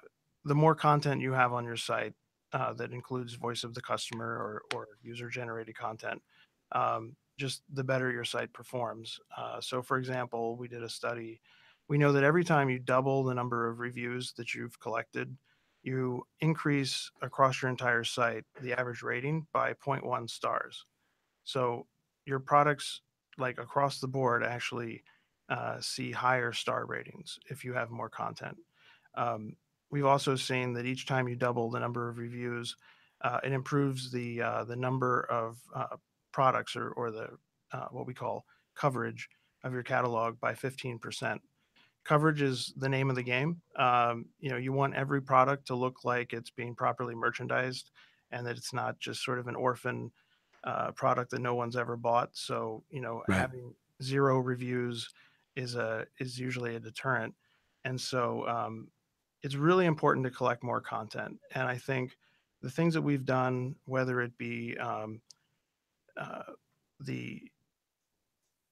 the more content you have on your site that includes voice of the customer or user generated content, just the better your site performs. So, for example, we did a study. We know that every time you double the number of reviews that you've collected, you increase across your entire site the average rating by zero point 0.1 stars. So your products, like across the board, actually see higher star ratings if you have more content. Um, we've also seen that each time you double the number of reviews, it improves the number of products or the what we call coverage of your catalog by 15%. Coverage is the name of the game. You want every product to look like it's being properly merchandised and that it's not just sort of an orphan product that no one's ever bought. So, right. having zero reviews is usually a deterrent. And so it's really important to collect more content. And I think the things that we've done, whether it be uh, the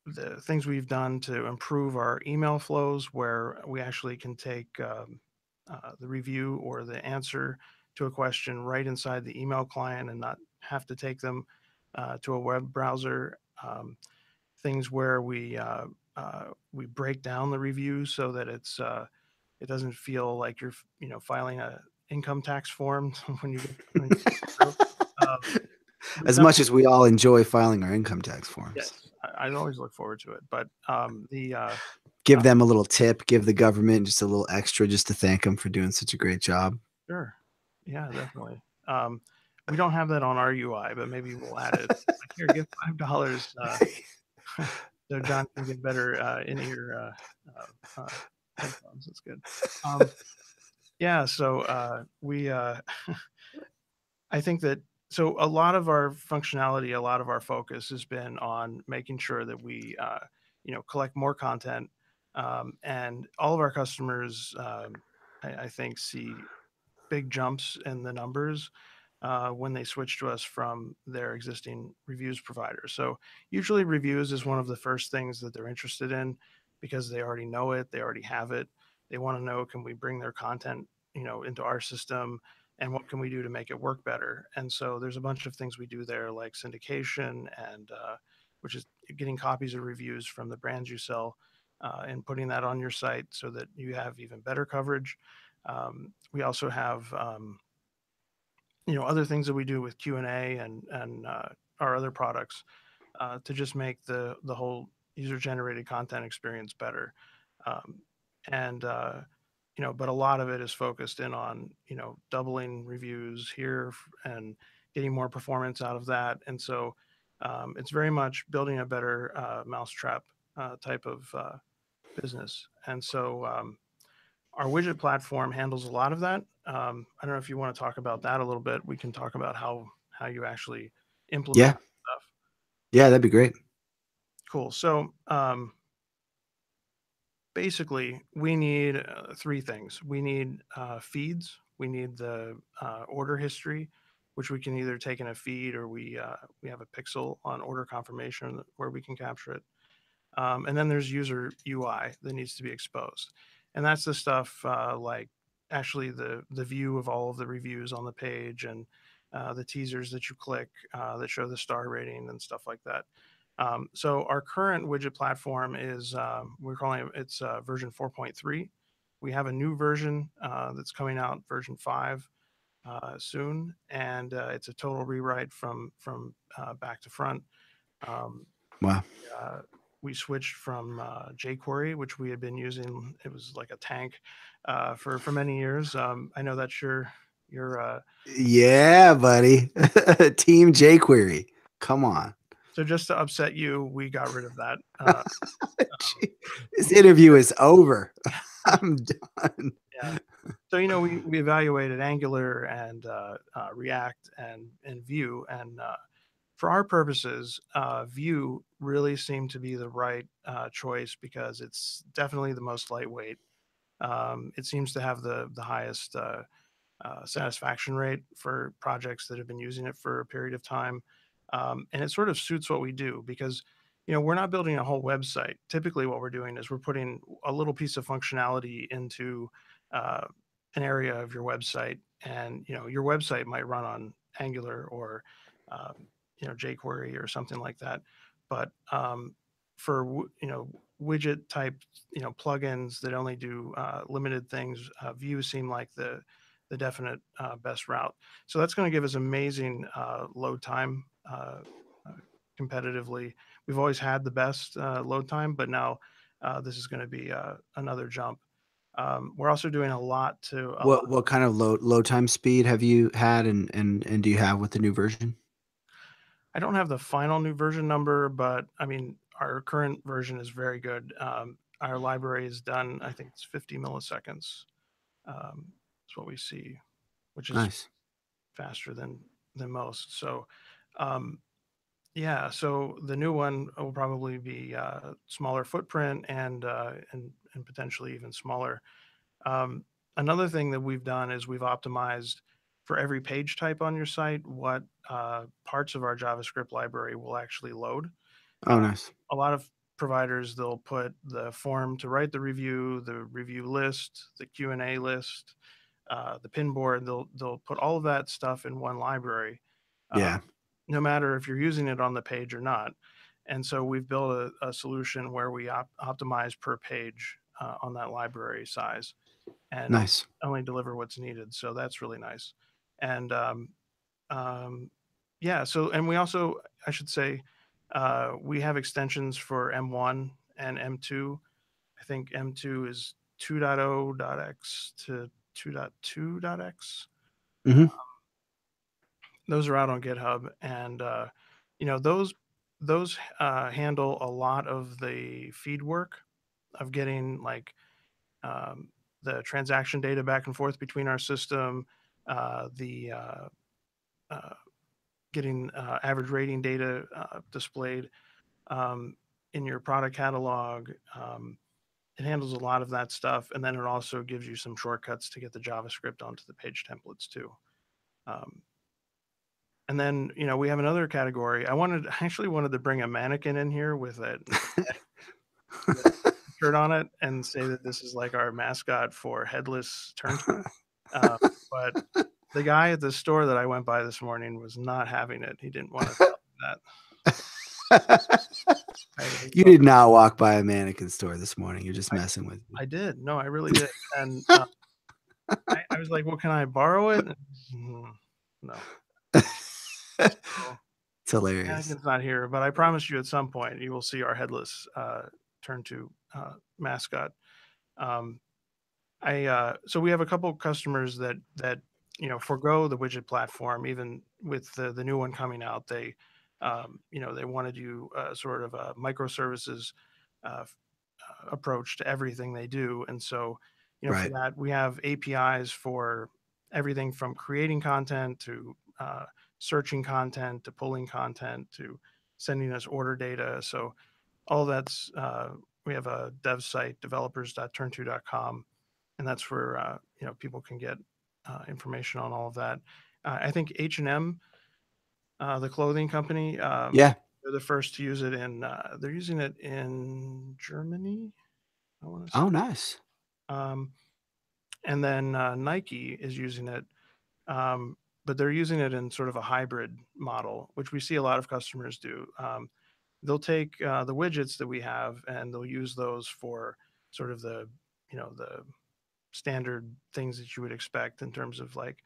the things we've done to improve our email flows, where we actually can take the review or the answer to a question right inside the email client and not have to take them to a web browser. Things where we break down the review so that it doesn't feel like you're filing a income tax form when you get through. Um, we've As done much as we all enjoy filing our income tax forms, Yes, I always look forward to it. But give uh, them a little tip, give the government just a little extra just to thank them for doing such a great job. sure, yeah, definitely. We don't have that on our UI, but maybe we'll add it. Like here, give $5 so John can get better in-ear headphones. That's good. Um, yeah, so we I think that so a lot of our functionality, a lot of our focus has been on making sure that we, collect more content, and all of our customers, I think, see big jumps in the numbers when they switch to us from their existing reviews provider. So usually reviews is one of the first things that they're interested in because they already know it, they already have it. They want to know, can we bring their content, into our system, and what can we do to make it work better? And so there's a bunch of things we do there, like syndication and which is getting copies of reviews from the brands you sell and putting that on your site so that you have even better coverage. We also have other things that we do with Q&A and our other products to just make the whole user generated content experience better. Um, and but a lot of it is focused in on doubling reviews here and getting more performance out of that. And so it's very much building a better mousetrap type of business. And so our widget platform handles a lot of that. I don't know if you want to talk about that a little bit. We can talk about how you actually implement Yeah, stuff. yeah, that'd be great. Cool. So basically, we need three things. We need feeds. We need the order history, which we can either take in a feed or we have a pixel on order confirmation where we can capture it. And then there's user UI that needs to be exposed. And that's the stuff like actually the view of all of the reviews on the page and the teasers that you click that show the star rating and stuff like that. So our current widget platform is we're calling it's version 4.3. We have a new version that's coming out, version 5, soon, and it's a total rewrite from back to front. Um, Wow. uh, we switched from jQuery, which we had been using. It was like a tank for many years. I know that's your Yeah, buddy. Team jQuery. Come on. so just to upset you, we got rid of that. Gee, this interview is over. I'm done. Yeah. So we evaluated Angular and React and Vue, and for our purposes, Vue really seemed to be the right choice because it's definitely the most lightweight. It seems to have the highest satisfaction rate for projects that have been using it for a period of time. And it sort of suits what we do because, we're not building a whole website. Typically, what we're doing is we're putting a little piece of functionality into uh, an area of your website, and your website might run on Angular or jQuery or something like that. But for widget type plugins that only do limited things, Vue seem like the definite best route. So that's going to give us amazing load time uh, competitively. We've always had the best load time, but now this is going to be another jump. We're also doing a lot to allow. What kind of load time speed have you had and do you have with the new version? I don't have the final new version number, but I mean, our current version is very good. Our library is done, I think it's 50 milliseconds. Is what we see, which is Nice. faster than most. So, um, yeah. So the new one will probably be smaller footprint and potentially even smaller. Um, Another thing that we've done is we've optimized for every page type on your site what parts of our JavaScript library will actually load. Oh, nice. A lot of providers, they'll put the form to write the review list, the Q&A list, the pin board. They'll put all of that stuff in one library, uh, Yeah. no matter if you're using it on the page or not. And so we've built a solution where we optimize per page on that library size and Nice. only deliver what's needed. So that's really nice. And um, yeah, so and we also, I should say, we have extensions for M1 and M2. I think M2 is 2.0.x to 2.2.x. Hmm. Those are out on GitHub, and those handle a lot of the feed work of getting like um, the transaction data back and forth between our system, the uh, getting average rating data displayed um, in your product catalog. It handles a lot of that stuff, and then it also gives you some shortcuts to get the JavaScript onto the page templates too. Um, and then we have another category. I actually wanted to bring a mannequin in here with a with a shirt on it and say that this is like our mascot for headless turn. Uh, but the guy at the store that I went by this morning was not having it. He didn't want to sell that. I You thought did not walk by a mannequin store this morning. You're just I, messing with I did. No, I really did. And I was like, "Well, can I borrow it?" No. me. So It's hilarious. Anakin's not here, but I promise you, at some point, you will see our headless turn to mascot. Um, I so we have a couple customers that forego the widget platform, even with the new one coming out. They want to do sort of a microservices uh, approach to everything they do, and so for Right. that we have APIs for everything from creating content to searching content to pulling content to sending us order data. So all that's we have a dev site, developers.turn2.com, and that's where people can get information on all of that. I think H&M, the clothing company, Yeah. they're the first to use it in. They're using it in Germany, I want to say. Oh, nice. Um, and then Nike is using it, um, but they're using it in sort of a hybrid model, which we see a lot of customers do. They'll take the widgets that we have and they'll use those for sort of the standard things that you would expect in terms of like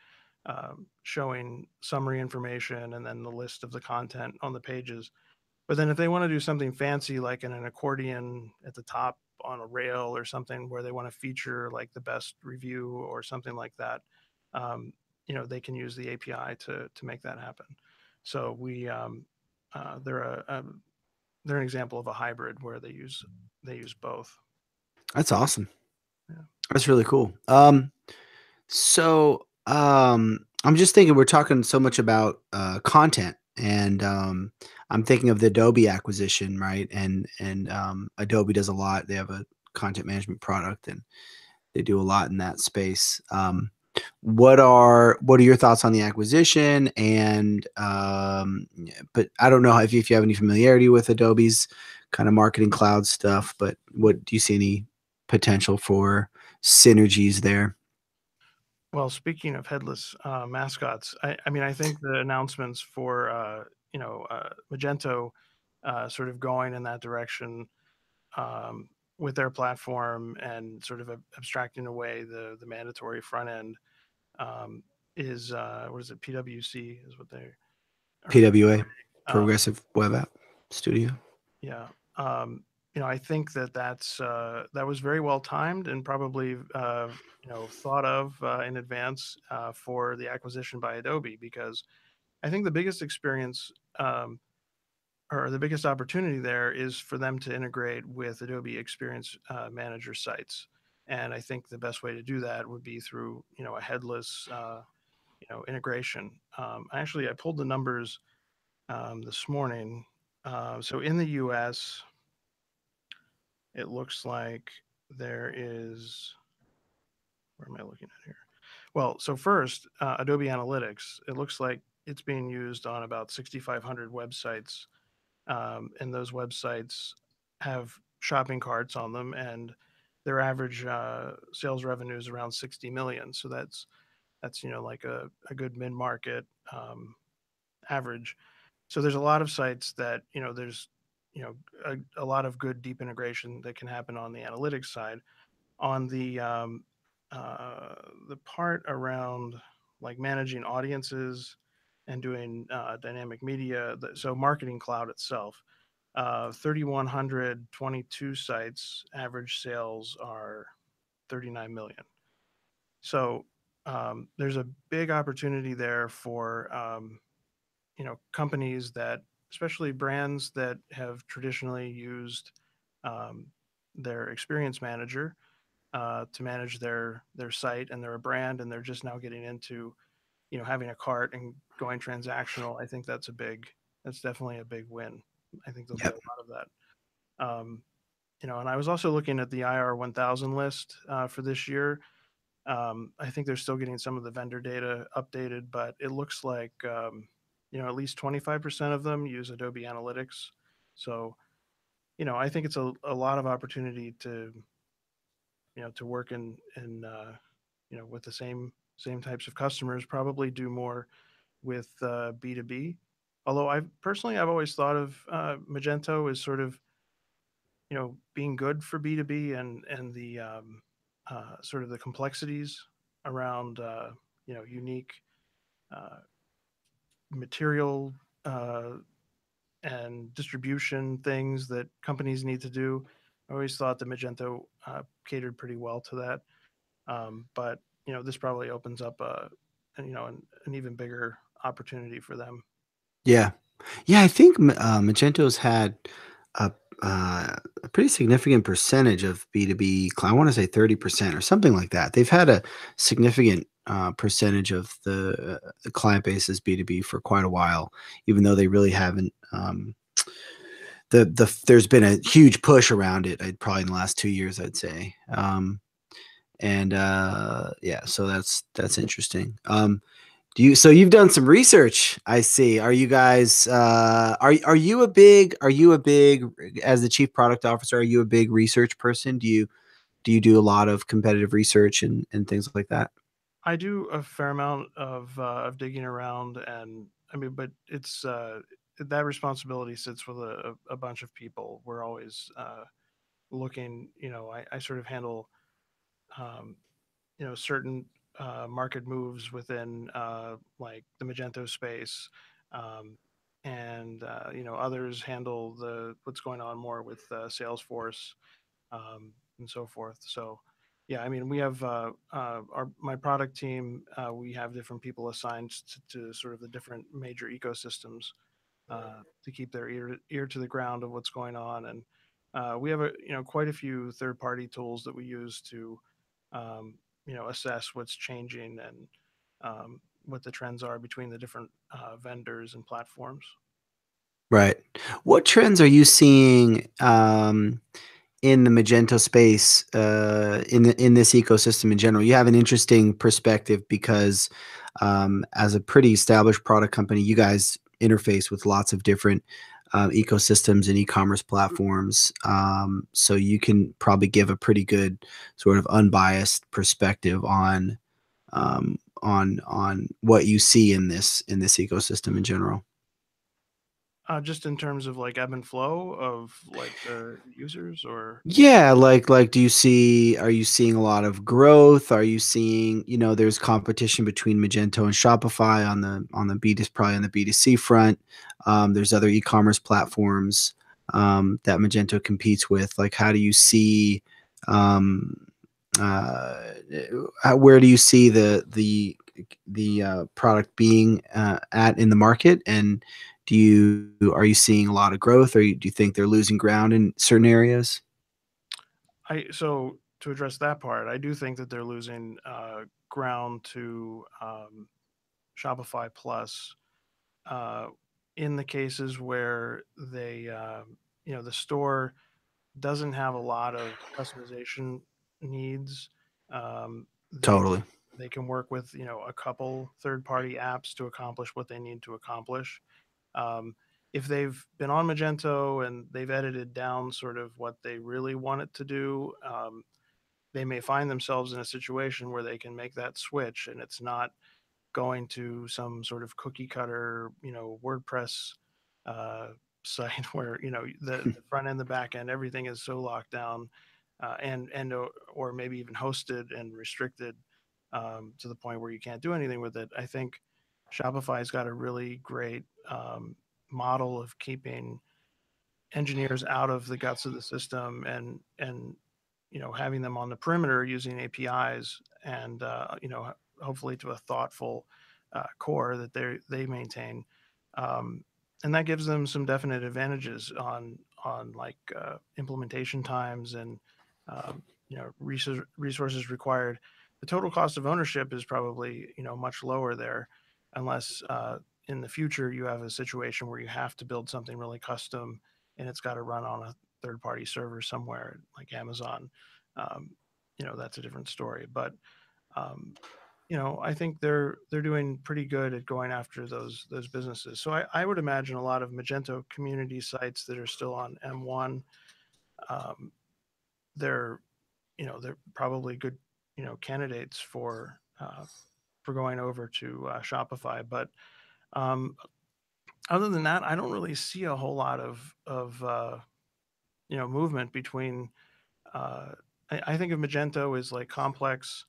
showing summary information and then the list of the content on the pages. But then if they want to do something fancy like an accordion at the top on a rail or something where they want to feature like the best review or something like that, um, they can use the API to make that happen. So we they're they're an example of a hybrid where they use both. That's awesome. Yeah. That's really cool. I'm just thinking we're talking so much about content, and I'm thinking of the Adobe acquisition, right? And Adobe does a lot. They have a content management product, and they do a lot in that space. What are your thoughts on the acquisition? And but I don't know if you have any familiarity with Adobe's kind of marketing cloud stuff. But what do you see any potential for synergies there? Well, speaking of headless mascots, I mean, I think the announcements for Magento sort of going in that direction with their platform and sort of abstracting away the mandatory front end um, is what is it? PWC is what they are. PWA, Um, Progressive Web App Studio. yeah. Um, I think that was very well timed and probably thought of in advance for the acquisition by Adobe, because I think the biggest experience or the biggest opportunity there is for them to integrate with Adobe Experience Manager sites. And I think the best way to do that would be through a headless integration. Actually, I pulled the numbers this morning. So in the U.S., it looks like there is. Where am I looking at here? Well, so first, Adobe Analytics, it looks like it's being used on about 6,500 websites, and those websites have shopping carts on them, and their average sales revenue is around 60 million. So that's like a good mid market average. So there's a lot of sites that there's a lot of good deep integration that can happen on the analytics side. On uh, the part around like managing audiences and doing dynamic media, so Marketing Cloud itself, 3,122 sites, average sales are 39 million. So there's a big opportunity there for companies that, especially brands that have traditionally used um, their experience manager to manage their site, and they're a brand and they're just now getting into having a cart and going transactional. I think that's definitely a big win. I think there'll be a Yep. lot of that. And I was also looking at the IR 1000 list for this year. I think they're still getting some of the vendor data updated, but it looks like at least 25% of them use Adobe Analytics. So I think it's a lot of opportunity to work in with the same types of customers. Probably do more with B2B. Although I've always thought of Magento as sort of being good for B2B, and the sort of the complexities around unique uh, material uh, and distribution things that companies need to do. I always thought that Magento catered pretty well to that. But this probably opens up an even bigger opportunity for them. Yeah. Yeah, I think Magento's had a, a pretty significant percentage of B2B. I want to say 30% or something like that. They've had a significant percentage of the client base as B2B for quite a while, even though they really haven't. There's been a huge push around it. Probably in the last 2 years, I'd say. And yeah, so that's interesting. So you've done some research, I see. Are you guys are you a big, as the chief product officer, are you a big research person? Do you do a lot of competitive research and things like that? I do a fair amount of digging around, and I mean, but it's that responsibility sits with a bunch of people. We're always looking. I sort of handle um, certain market moves within like the Magento space, um, and others handle the what's going on more with Salesforce, and so forth. So, yeah, I mean, we have our my product team. We have different people assigned to sort of the different major ecosystems to keep their ear to the ground of what's going on, and we have quite a few third party tools that we use to assess what's changing and what the trends are between the different vendors and platforms. Right. What trends are you seeing in the Magento space, in this ecosystem in general? You have an interesting perspective because, as a pretty established product company, you guys interface with lots of different ecosystems and e-commerce platforms. So you can probably give a pretty good sort of unbiased perspective on what you see in this ecosystem in general. Just in terms of like ebb and flow of like the users, or Yeah, like are you seeing a lot of growth? Are you seeing, there's competition between Magento and Shopify on the B2, probably on the B2C front. There's other e-commerce platforms that Magento competes with. Like how do you see um uh where do you see the product being at in the market, and are you seeing a lot of growth, or do you think they're losing ground in certain areas? so to address that part, I do think that they're losing ground to Shopify Plus uh, in the cases where the store doesn't have a lot of customization needs. They Totally. They can work with, a couple third-party apps to accomplish what they need to accomplish. Um, if they've been on Magento and they've edited down sort of what they really want it to do, they may find themselves in a situation where they can make that switch, and it's not going to some sort of cookie cutter, WordPress uh, site where the front end, the back end, everything is so locked down, and or maybe even hosted and restricted to the point where you can't do anything with it. I think Shopify's got a really great model of keeping engineers out of the guts of the system, and having them on the perimeter using APIs, and hopefully to a thoughtful core that they maintain, um, and that gives them some definite advantages on like implementation times and resources required. The total cost of ownership is probably much lower there, unless in the future you have a situation where you have to build something really custom and it's got to run on a third party server somewhere like Amazon. um, that's a different story. But um, I think they're doing pretty good at going after those businesses. So I would imagine a lot of Magento community sites that are still on M1. Um, they're they're probably good candidates for going over to Shopify. But um, other than that, I don't really see a whole lot of movement between. Uh, I think of Magento as like complex.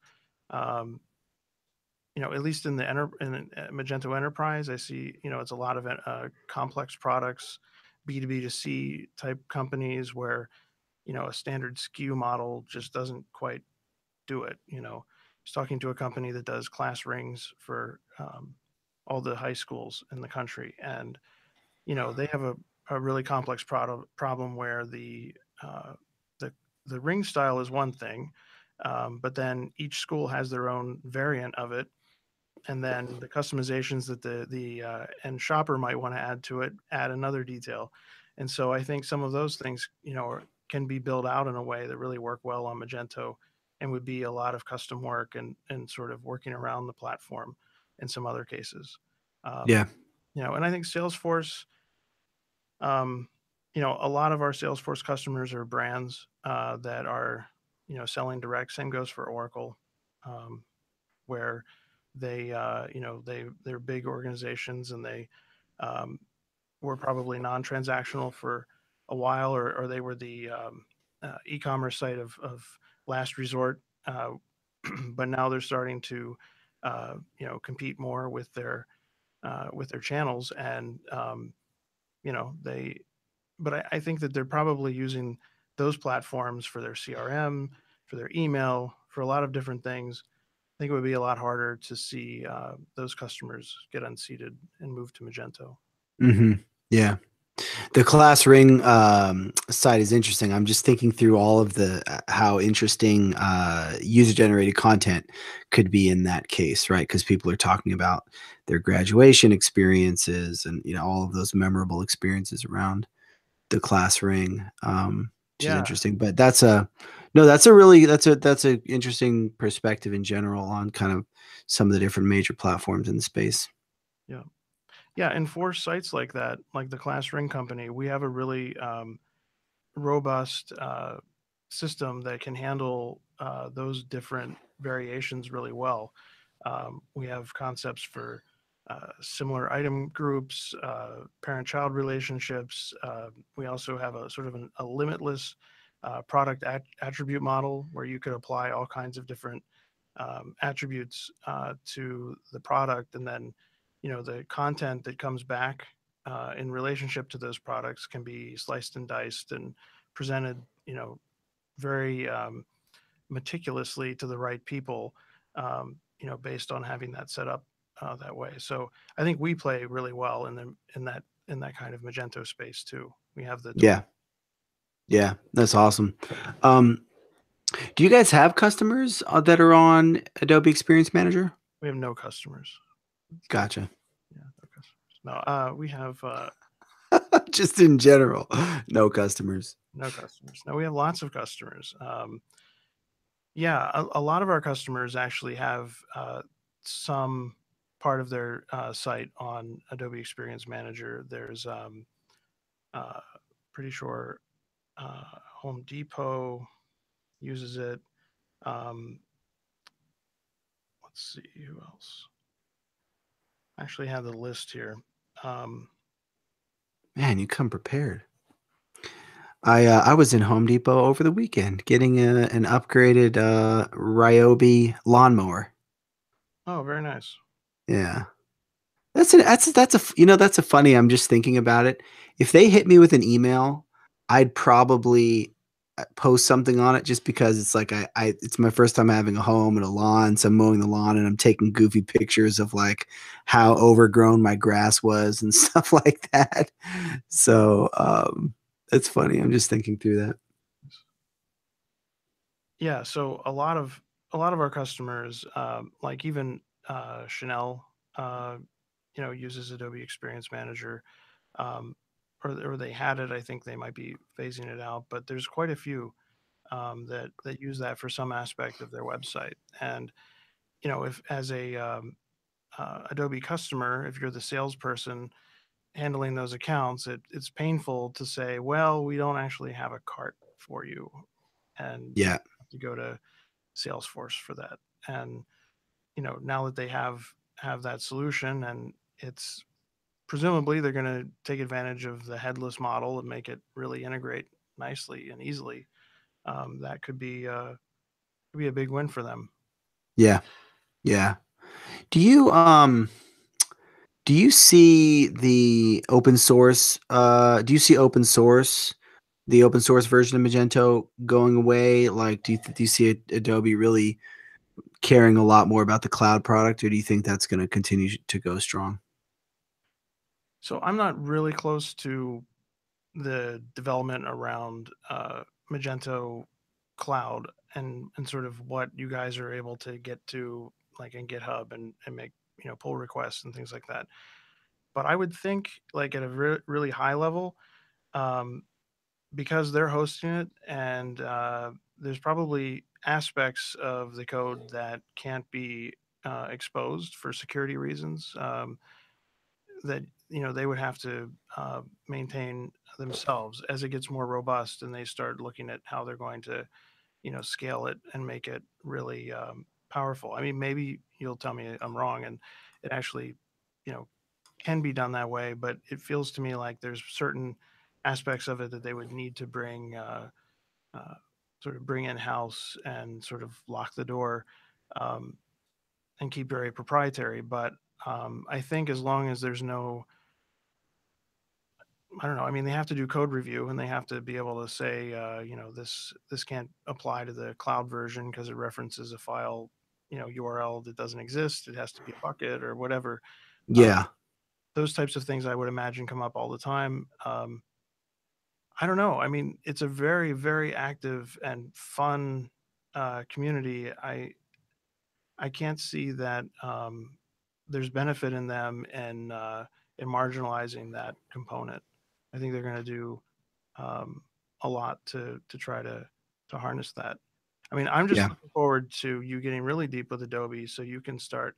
Um, at least in the in Magento Enterprise, I see it's a lot of complex products, B2B to C type companies where a standard SKU model just doesn't quite do it. I was talking to a company that does class rings for all the high schools in the country, and they have a really complex problem where uh, the the ring style is one thing, but then each school has their own variant of it, and then the customizations that the end shopper might want to add to it add another detail. And so I think some of those things can be built out in a way that really work well on Magento, and would be a lot of custom work and sort of working around the platform in some other cases. um, Yeah. and I think Salesforce, um, a lot of our Salesforce customers are brands that are selling direct. Same goes for Oracle, um, where they're big organizations, and they um, were probably non-transactional for a while, or they were the e-commerce site of last resort, but now they're starting to compete more with their channels, and they. But I think that they're probably using those platforms for their CRM, for their email, for a lot of different things. I think it would be a lot harder to see those customers get unseated and move to Magento. Hmm. Yeah. The class ring side is interesting. I'm just thinking through all of the how interesting user generated content could be in that case, right? Because people are talking about their graduation experiences and all of those memorable experiences around the class ring, which is Yeah, interesting. But that's a no, that's a really that's a interesting perspective in general on kind of some of the different major platforms in the space. yeah, yeah. And for sites like that, like the Class Ring Company, we have a really robust system that can handle those different variations really well. We have concepts for similar item groups, parent-child relationships. We also have a sort of a limitless product attribute model where you could apply all kinds of different attributes to the product, and then the content that comes back in relationship to those products can be sliced and diced and presented, very meticulously to the right people, based on having that set up that way. So I think we play really well in that kind of Magento space too. We have the tool. Yeah, yeah, that's awesome. Um, do you guys have customers that are on Adobe Experience Manager? We have no customers. Gotcha. Yeah, no customers. No, we have Just in general, no customers. no customers. No, we have lots of customers. Yeah, a lot of our customers actually have some part of their site on Adobe Experience Manager. There's uh, pretty sure Home Depot uses it. Um, let's see who else. I actually have the list here. Um, Man, you come prepared. I was in Home Depot over the weekend getting an upgraded Ryobi lawnmower. oh, very nice. Yeah. That's a funny. I'm just thinking about it. If they hit me with an email, I'd probably post something on it just because it's like it's my first time having a home and a lawn, so I'm mowing the lawn and I'm taking goofy pictures of like how overgrown my grass was and stuff like that. So it's funny. I'm just thinking through that. Yeah, so a lot of our customers, like even Chanel, uh, uses Adobe Experience Manager, um, or they had it. I think they might be phasing it out, but there's quite a few that use that for some aspect of their website. And if as a Adobe customer, if you're the salesperson handling those accounts, it's painful to say, well, we don't actually have a cart for you, and Yeah. have to go to Salesforce for that. And now that they have that solution, and it's presumably they're going to take advantage of the headless model and make it really integrate nicely and easily. That could be a big win for them. Yeah. Yeah. Do you um do you see the open source do you see the open source version of Magento going away? Like do you see Adobe really caring a lot more about the cloud product, or do you think that's going to continue to go strong? So I'm not really close to the development around Magento Cloud, and sort of what you guys are able to get to, like in GitHub, and make pull requests and things like that. But I would think, like at a really high level, um, because they're hosting it, and there's probably aspects of the code that can't be exposed for security reasons, that they would have to maintain themselves as it gets more robust, and they start looking at how they're going to scale it and make it really powerful. I mean, maybe you'll tell me I'm wrong, and it actually you know can be done that way, but it feels to me like there's certain aspects of it that they would need to uh, sort of bring in house and sort of lock the door, um, and keep very proprietary. But I think as long as there's no, I don't know. I mean, they have to do code review, and they have to be able to say, this can't apply to the cloud version because it references a file, URL that doesn't exist. It has to be a bucket or whatever. Uh, Yeah. those types of things I would imagine come up all the time. I don't know. I mean, it's a very, very active and fun community. I can't see that there's benefit in them in marginalizing that component. I think they're going to do um, a lot to try to harness that. I mean, I'm just Yeah. looking forward to you getting really deep with Adobe, so you can start,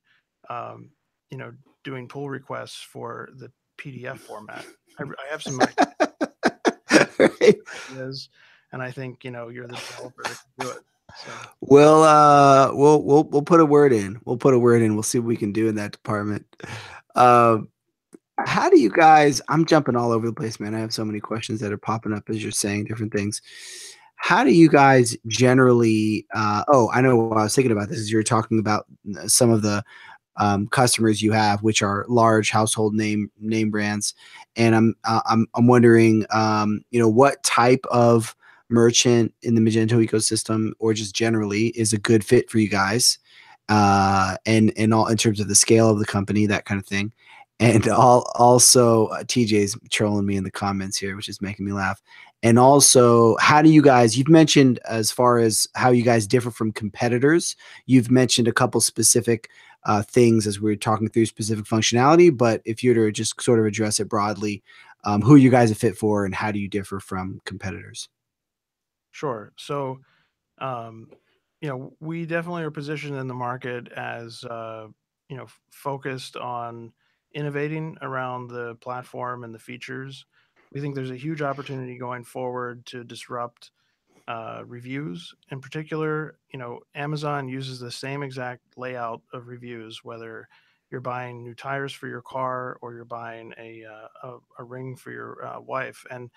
um, you know, doing pull requests for the PDF format. I have some Right. ideas, and I think you're the developer that can do it. So We'll put a word in. We'll put a word in. We'll see what we can do in that department. Um, how do you guys? I'm jumping all over the place, man. I have so many questions that are popping up as you're saying different things. How do you guys generally? Oh, I know what I was thinking about this. Is you're talking about some of the customers you have, which are large household name brands, and I'm wondering, what type of merchant in the Magento ecosystem, or just generally, is a good fit for you guys, and all in terms of the scale of the company, that kind of thing. And also, TJ's trolling me in the comments here, which is making me laugh. And also, how do you guys? You've mentioned as far as how you guys differ from competitors. You've mentioned a couple specific things as we are talking through specific functionality. But if you were to just sort of address it broadly, who are you guys a fit for, and how do you differ from competitors? sure. So, um, we definitely are positioned in the market as focused on innovating around the platform and the features. We think there's a huge opportunity going forward to disrupt reviews. In particular, Amazon uses the same exact layout of reviews, whether you're buying new tires for your car or you're buying a ring for your wife, and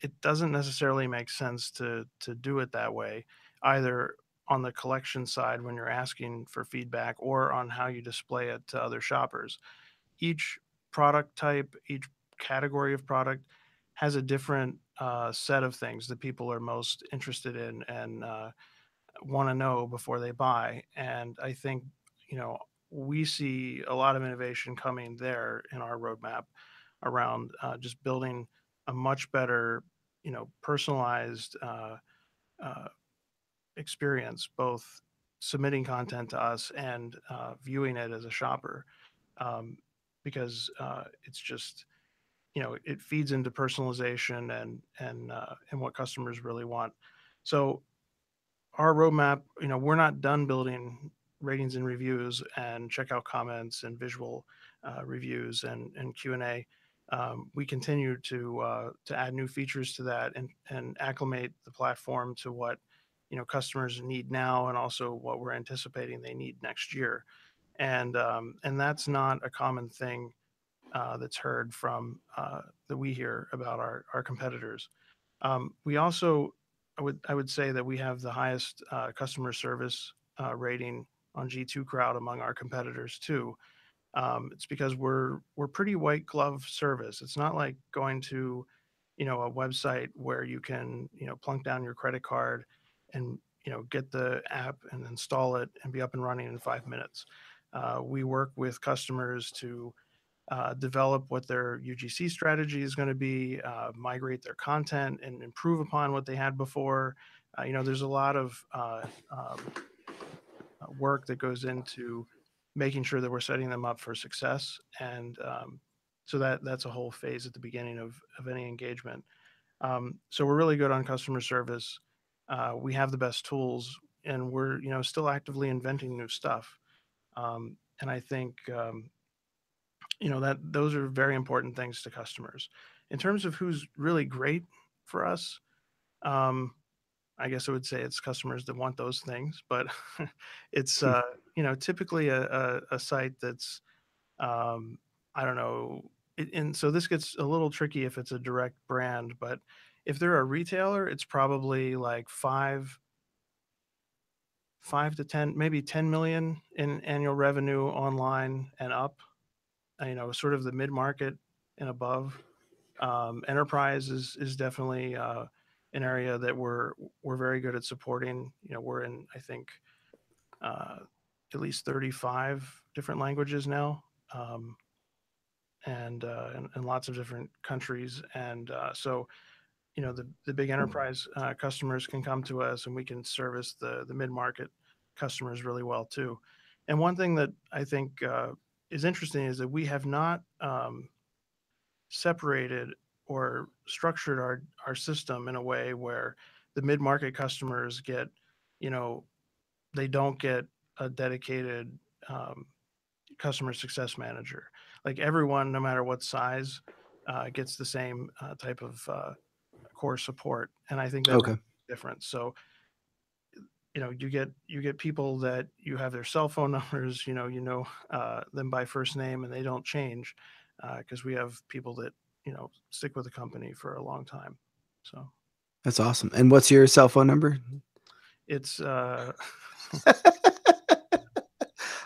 it doesn't necessarily make sense to do it that way, either on the collection side when you're asking for feedback or on how you display it to other shoppers. Each product type, each category of product has a different set of things that people are most interested in and want to know before they buy. And I think, you know, we see a lot of innovation coming there in our roadmap around just building a much better, personalized uh, experience, both submitting content to us and viewing it as a shopper, um, because it's just, it feeds into personalization and what customers really want. So our roadmap, we're not done building ratings and reviews and checkout comments and visual reviews and Q&A. We continue to add new features to that and acclimate the platform to what customers need now and also what we're anticipating they need next year. And that's not a common thing that's heard from that we hear about our competitors. We also, I would say that we have the highest customer service rating on G2 Crowd among our competitors too. It's because we're pretty white glove service. It's not like going to, a website where you can, plunk down your credit card and get the app and install it and be up and running in 5 minutes. We work with customers to develop what their UGC strategy is going to be, migrate their content, and improve upon what they had before. There's a lot of work that goes into making sure that we're setting them up for success, and so that's a whole phase at the beginning of any engagement. So we're really good on customer service. We have the best tools, and we're still actively inventing new stuff. And I think that those are very important things to customers. In terms of who's really great for us, um, I guess I would say it's customers that want those things, but it's typically a site that's um, I don't know, and so this gets a little tricky if it's a direct brand, but if they're a retailer, it's probably like five to 10, maybe 10 million in annual revenue online and up. Sort of the mid market and above. Enterprise is definitely an area that we're very good at supporting. We're in, I think, uh, at least 35 different languages now, and lots of different countries. And so the big enterprise customers can come to us, and we can service the mid market customers really well too. And one thing that I think is interesting is that we have not separated or structured our system in a way where the mid market customers get, you know, they don't get a dedicated customer success manager. Like everyone, no matter what size, gets the same type of core support, and I think that makes Okay. a difference. So you get people that you have their cell phone numbers, them by first name, and they don't change because we have people that stick with the company for a long time. So That's awesome. And what's your cell phone number? it's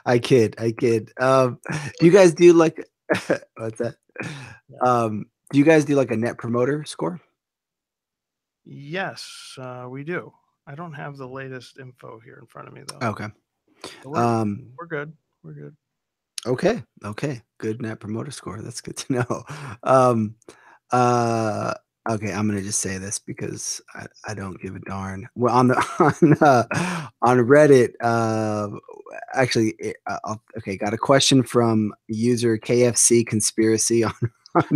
I kid. I kid. Do you guys do like what's that? yeah. Do you guys do like a net promoter score? Yes, we do. I don't have the latest info here in front of me though. Okay. But we're Um, we're good. We're good. okay. Okay. Good net promoter score. That's good to know. Um, uh, okay. I'm gonna just say this because I don't give a darn. Well, on the on Reddit, actually, okay, got a question from user KFC conspiracy on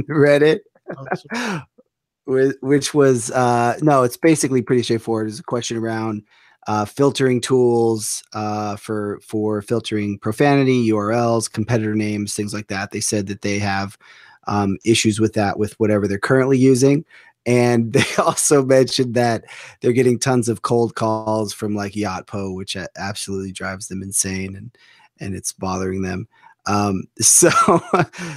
Reddit. Oh, this Which was no, it's basically pretty straightforward. It's a question around filtering tools for filtering profanity, URLs, competitor names, things like that. They said that they have issues with that with whatever they're currently using. And they also mentioned that they're getting tons of cold calls from like Yotpo, which absolutely drives them insane, and it's bothering them. So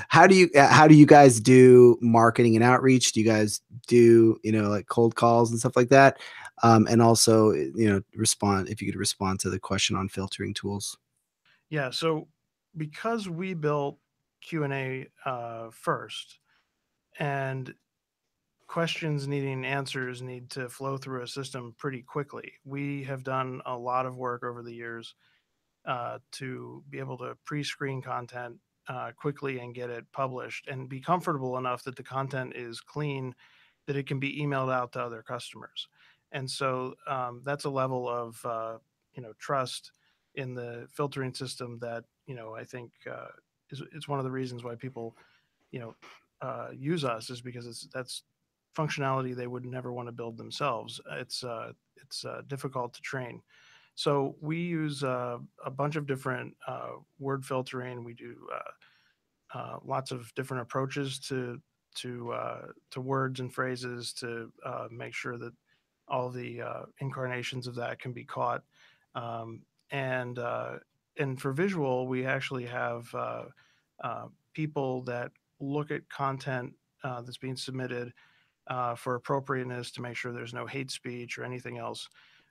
how do you guys do marketing and outreach? Do you guys do, like cold calls and stuff like that? And also, respond if you could respond to the question on filtering tools. Yeah. So because we built Q&A first, and questions needing answers need to flow through a system pretty quickly, we have done a lot of work over the years to be able to pre-screen content quickly and get it published and be comfortable enough that the content is clean, that it can be emailed out to other customers. And so that's a level of trust in the filtering system that I think is it's one of the reasons why people you know use us, is because that's functionality they would never want to build themselves. It's difficult to train. So we use a bunch of different word filtering. We do lots of different approaches to words and phrases to make sure that all the incarnations of that can be caught. Um, and and for visual, we actually have people that look at content that's being submitted for appropriateness to make sure there's no hate speech or anything else.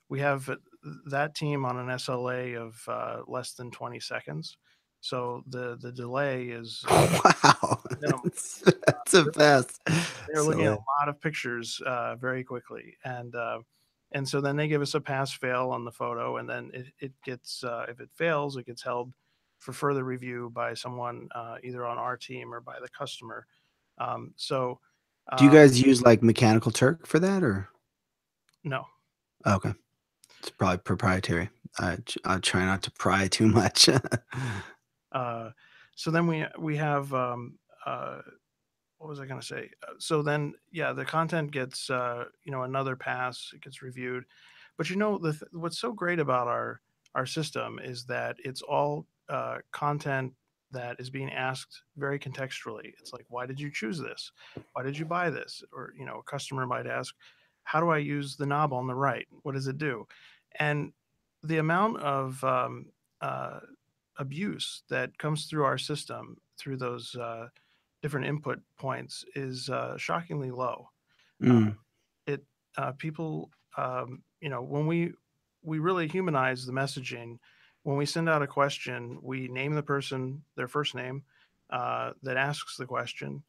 We have that team on an SLA of less than 20 seconds. So the delay is Wow, minimal. that's a fast. They're looking at So a lot of pictures very quickly, and so then they give us a pass fail on the photo, and then it gets if it fails, it gets held for further review by someone either on our team or by the customer. So do you uh, guys use like Mechanical Turk for that, or no. okay, it's probably proprietary. I try not to pry too much. Uh, so then we have what was I going to say? So then, yeah, the content gets another pass. It gets reviewed, but what's so great about our system is that it's all content that is being asked very contextually. It's like, why did you choose this? Why did you buy this? Or a customer might ask, how do I use the knob on the right? What does it do? And the amount of abuse that comes through our system through those different input points is shockingly low. Uh, Mm. it People, when we really humanize the messaging. When we send out a question, we name the person, their first name, that asks the question.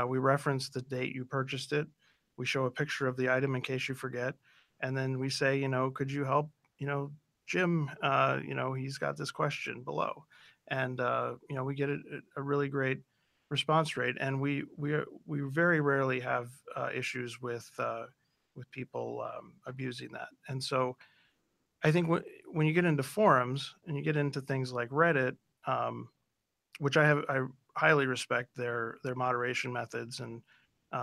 We reference the date you purchased it. We show a picture of the item in case you forget, and then we say, could you help, you know, Jim? He's got this question below, and we get a really great response rate, and we very rarely have issues with people abusing that. And so I think when you get into forums and you get into things like Reddit, um, which I highly respect their moderation methods and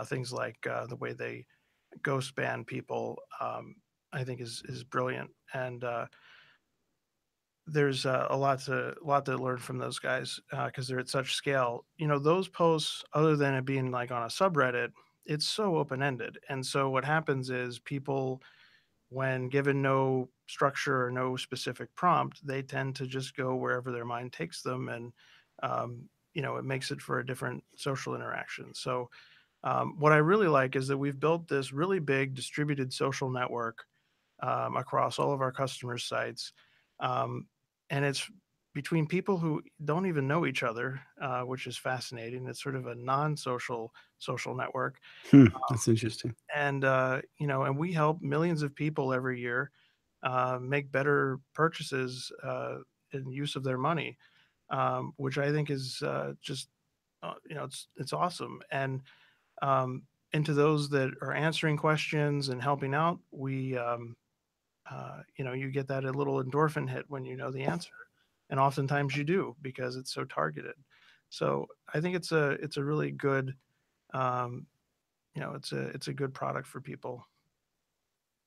things like the way they ghost ban people, I think is brilliant. And there's a lot to learn from those guys because they're at such scale. Those posts, other than it being like on a subreddit, it's so open ended. And so what happens is people, when given no structure or no specific prompt, they tend to just go wherever their mind takes them, and it makes it for a different social interaction. So what I really like is that we've built this really big distributed social network across all of our customers' sites. Um, and it's between people who don't even know each other, which is fascinating. It's sort of a non-social social network. Hmm, that's interesting. And we help millions of people every year make better purchases in use of their money, which I think is just it's awesome. Um, and to those that are answering questions and helping out, you get that a little endorphin hit when you know the answer, and oftentimes you do because it's so targeted. So I think it's a really good um, it's a good product for people.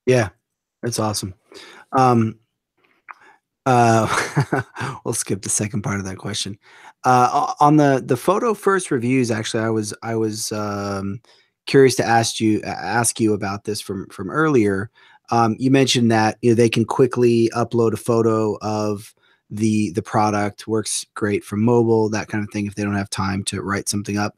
Yeah, that's awesome. Um, we'll skip the second part of that question. On the photo first reviews, actually, I was curious to ask you about this from earlier. You mentioned that they can quickly upload a photo of the product, works great for mobile, that kind of thing, if they don't have time to write something up.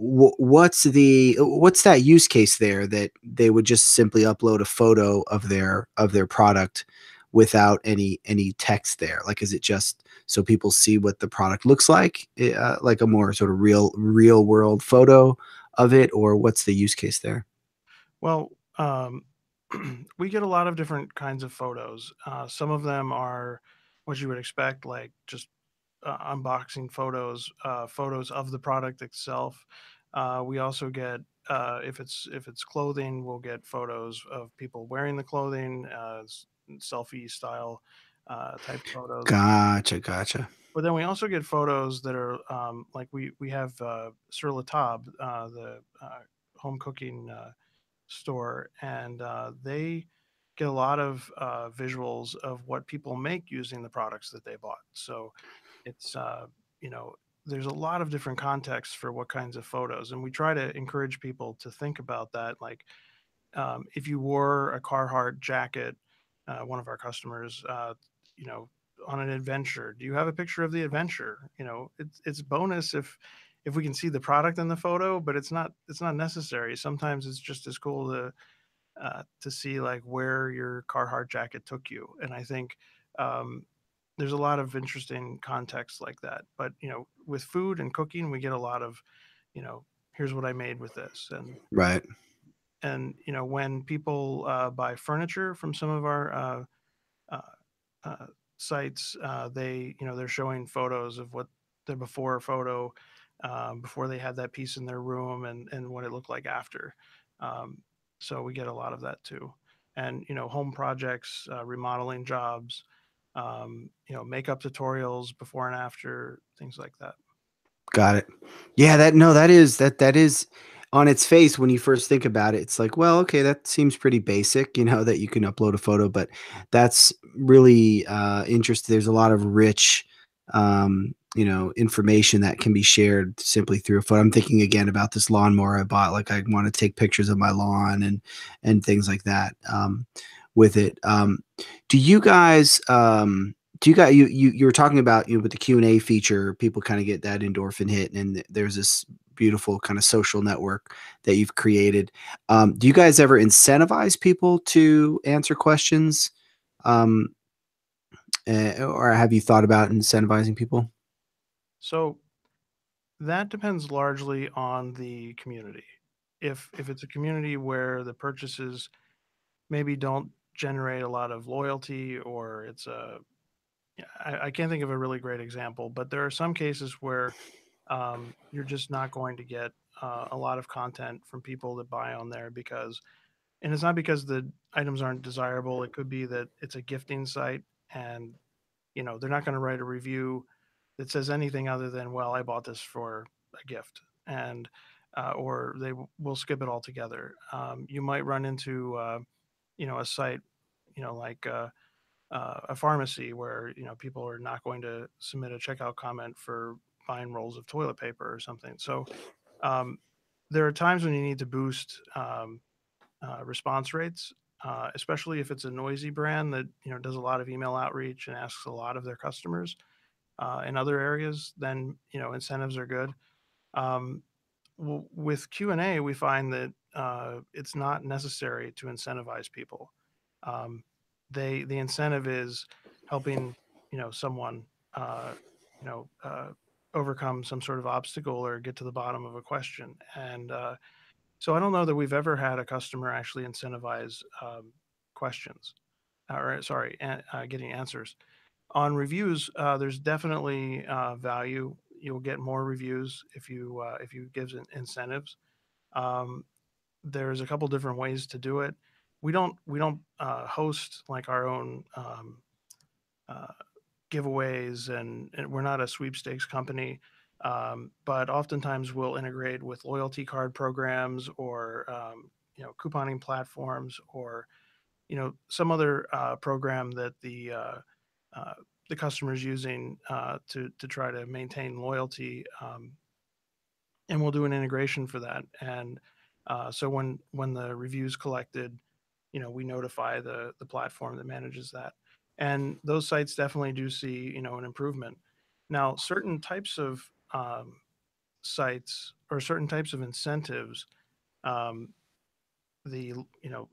What's that use case there that they would just simply upload a photo of their product without any text there? Like, is it just so people see what the product looks like a more sort of real world photo of it, or what's the use case there? Well, we get a lot of different kinds of photos. Some of them are what you would expect, like just unboxing photos, photos of the product itself. We also get if it's clothing, we'll get photos of people wearing the clothing, selfie style type photos. Gotcha. But then we also get photos that are like we have Sur La Table, the home cooking store, and they get a lot of visuals of what people make using the products that they bought. So it's you know there's a lot of different contexts for what kinds of photos, and we try to encourage people to think about that. Like if you wore a Carhartt jacket, one of our customers, you know, on an adventure, do you have a picture of the adventure? You know, it's bonus if we can see the product in the photo, but it's not necessary. Sometimes it's just as cool to see like where your Carhartt jacket took you. And I think um, there's a lot of interesting context like that. But you know, with food and cooking, we get a lot of, you know, here's what I made with this, Right. and you know, when people buy furniture from some of our uh, uh, sites, they you know they're showing photos of what their before photo before they had that piece in their room and what it looked like after. Um, so we get a lot of that too, and you know, home projects, remodeling jobs, you know, makeup tutorials before and after, things like that. Got it. Yeah, that no, that is on its face when you first think about it. It's like, well, okay, that seems pretty basic, that you can upload a photo, but that's really interesting. There's a lot of rich, information that can be shared simply through a photo. I'm thinking again about this lawnmower I bought. Like, I want to take pictures of my lawn and things like that with it. Do you guys? Do you got you were talking about with the Q&A feature, people kind of get that endorphin hit, and there's this beautiful kind of social network that you've created. Do you guys ever incentivize people to answer questions, um, or have you thought about incentivizing people? So that depends largely on the community. If it's a community where the purchases maybe don't generate a lot of loyalty, or it's a yeah, I can't think of a really great example, but there are some cases where you're just not going to get a lot of content from people that buy on there because, and it's not because the items aren't desirable. It could be that it's a gifting site, and you know they're not going to write a review that says anything other than, "Well, I bought this for a gift," and or will skip it altogether. You might run into you know a site, you know like. A pharmacy where you know people are not going to submit a checkout comment for buying rolls of toilet paper or something. So um, there are times when you need to boost response rates, especially if it's a noisy brand that you know does a lot of email outreach and asks a lot of their customers. In other areas, then you know incentives are good. Um, with Q&A, we find that it's not necessary to incentivize people. Um, the incentive is helping you know someone uh, you know overcome some sort of obstacle or get to the bottom of a question. And so I don't know that we've ever had a customer actually incentivize questions, or sorry, getting answers. On reviews, there's definitely value. You'll get more reviews if you give incentives. Um, there's a couple different ways to do it. We don't host like our own uh, giveaways, and we're not a sweepstakes company. But oftentimes we'll integrate with loyalty card programs or you know couponing platforms or some other program that uh, the customer is using to try to maintain loyalty, and we'll do an integration for that. And so when the reviews collected, we notify the platform that manages that. And those sites definitely do see an improvement. Now, certain types of sites or certain types of incentives, um, the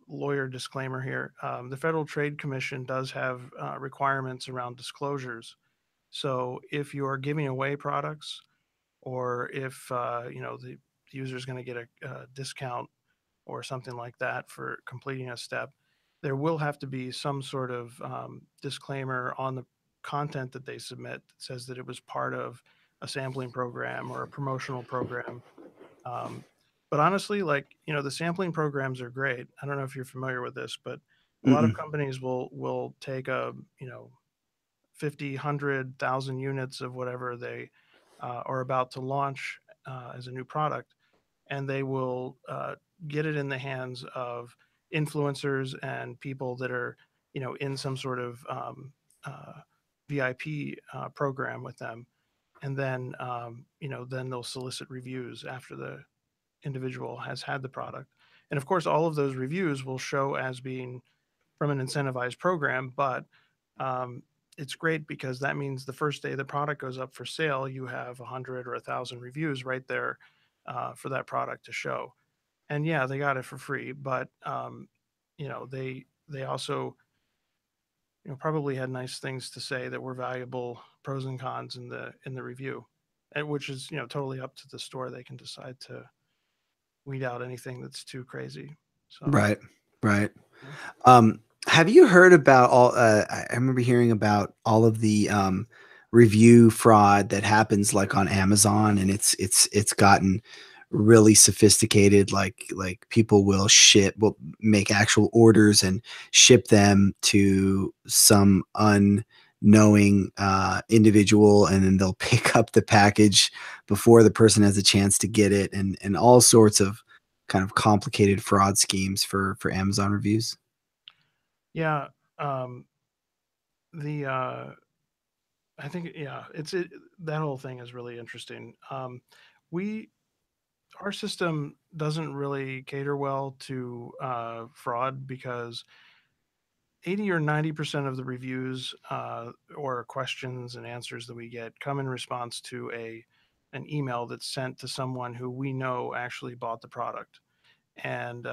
lawyer disclaimer here, the Federal Trade Commission does have requirements around disclosures. So if you are giving away products, or if the user is going to get a discount or something like that for completing a step, there will have to be some sort of disclaimer on the content that they submit that says that it was part of a sampling program or a promotional program. Um, but honestly, like, the sampling programs are great. I don't know if you're familiar with this, but a lot of Mm-mm. companies will take a 50, 100,000 units of whatever they are about to launch as a new product, and they will get it in the hands of influencers and people that are, in some sort of uh, VIP program with them, and then then they'll solicit reviews after the individual has had the product, and of course, all of those reviews will show as being from an incentivized program, but um, it's great because that means the first day the product goes up for sale, you have 100 or 1,000 reviews right there for that product to show. And yeah, they got it for free, but they also probably had nice things to say that were valuable, pros and cons in the review, and which is totally up to the store. They can decide to weed out anything that's too crazy. So Right, right. yeah. Have you heard about all? I remember hearing about all of the review fraud that happens like on Amazon, and it's gotten really sophisticated. Like people will make actual orders and ship them to some unknowing individual, and then they'll pick up the package before the person has a chance to get it, and all sorts of kind of complicated fraud schemes for Amazon reviews. Yeah, um, the I think yeah, that whole thing is really interesting. We Our system doesn't really cater well to fraud because 80 or 90% of the reviews or questions and answers that we get come in response to a an email that's sent to someone who we know actually bought the product. And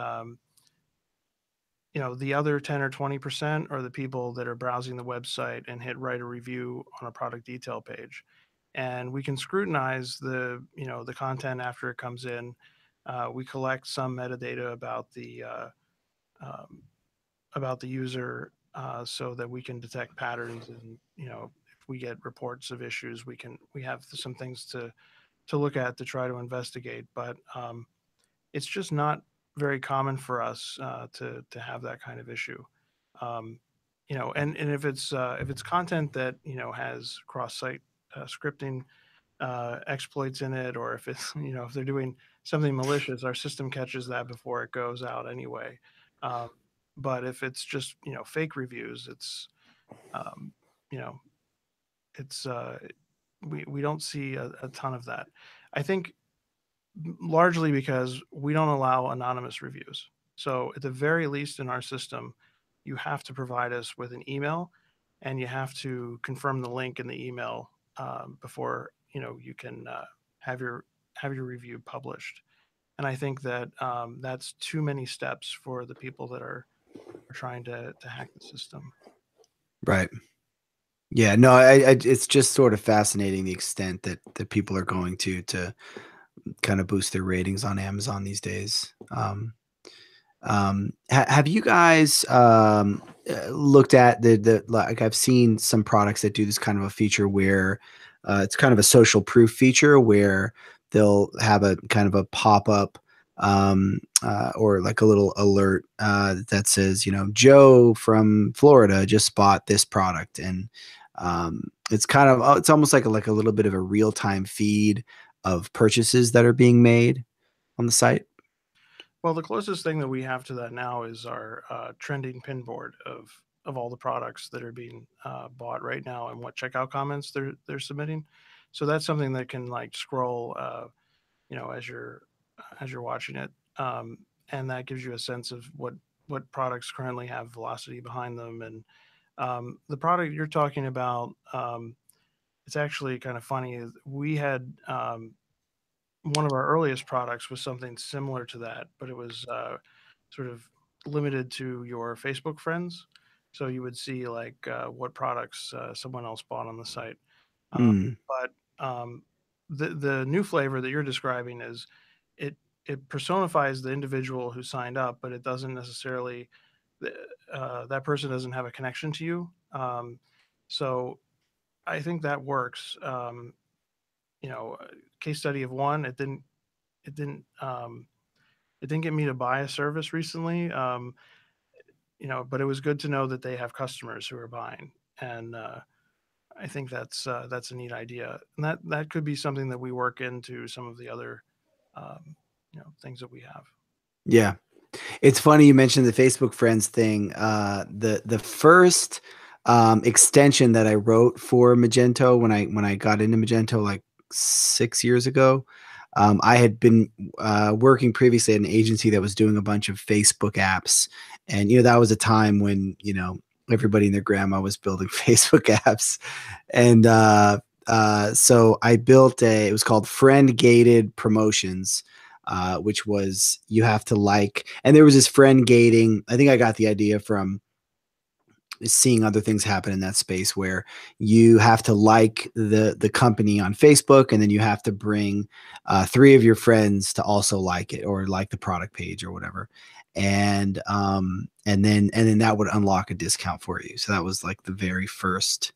the other 10 or 20% are the people that are browsing the website and hit write a review on a product detail page. And we can scrutinize the content after it comes in. We collect some metadata um, about the user so that we can detect patterns. And if we get reports of issues, we have some things to look at to try to investigate. But it's just not very common for us to have that kind of issue. Um, and if it's content that has cross-site scripting exploits in it, or if it's if they're doing something malicious, our system catches that before it goes out anyway. Um, but if it's just fake reviews, um, you know it's we don't see a ton of that. I think largely because we don't allow anonymous reviews. So at the very least in our system, you have to provide us with an email, and you have to confirm the link in the email before you can have your review published. And I think that that's too many steps for the people that are trying to hack the system. Right. Yeah, no, it's just sort of fascinating the extent that people are going to kind of boost their ratings on Amazon these days. Have you guys looked at the like I've seen some products that do this kind of a feature where it's kind of a social proof feature where they'll have a kind of a pop up or like a little alert that says, Joe from Florida just bought this product, and it's kind of it's almost like a little bit of a real time feed of purchases that are being made on the site. Well, the closest thing that we have to that now is our trending pin board of all the products that are being bought right now and what checkout comments they're submitting. So that's something that can like scroll, as you're watching it, and that gives you a sense of what products currently have velocity behind them. And the product you're talking about, it's actually kind of funny. We had one of our earliest products was something similar to that, but it was sort of limited to your Facebook friends. So you would see like what products someone else bought on the site. Uh, Mm, but the new flavor that you're describing is it it personifies the individual who signed up, but it doesn't necessarily that person doesn't have a connection to you. So I think that works. Case study of one, it didn't it didn't get me to buy a service recently. But it was good to know that they have customers who are buying, and I think that's a neat idea, and that could be something that we work into some of the other things that we have. yeah. It's funny you mentioned the Facebook Friends thing. The first extension that I wrote for Magento when I got into Magento like 6 years ago, I had been working previously at an agency that was doing a bunch of Facebook apps, and that was a time when everybody and their grandma was building Facebook apps, and so I built it was called friend gated promotions, which was you have to like, and there was this friend gating. I think I got the idea from seeing other things happen in that space where you have to like the company on Facebook, and then you have to bring three of your friends to also like it or like the product page or whatever, and then that would unlock a discount for you. So that was like the very first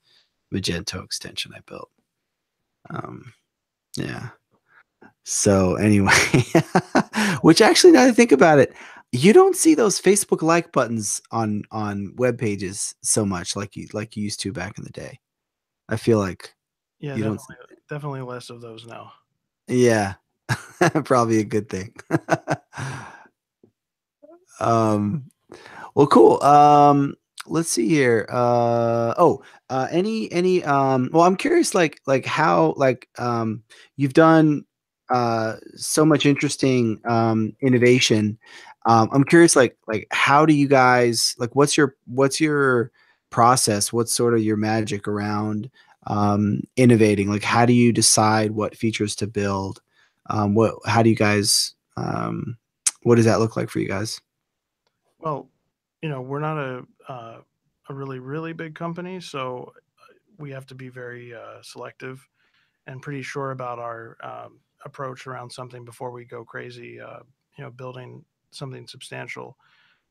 Magento extension I built. Um, yeah. So anyway, which actually, now that I think about it, you don't see those Facebook like buttons on web pages so much like you used to back in the day. I feel like Yeah, you don't. definitely less of those now. Yeah, probably a good thing. um, Well, cool. Let's see here. Any well, I'm curious like how you've done so much interesting innovation. I'm curious like how do you guys like what's your process? What's sort of your magic around innovating? Like how do you decide what features to build? What how do you guys what does that look like for you guys? Well, we're not a really really big company, so we have to be very selective and pretty sure about our approach around something before we go crazy. Building something substantial.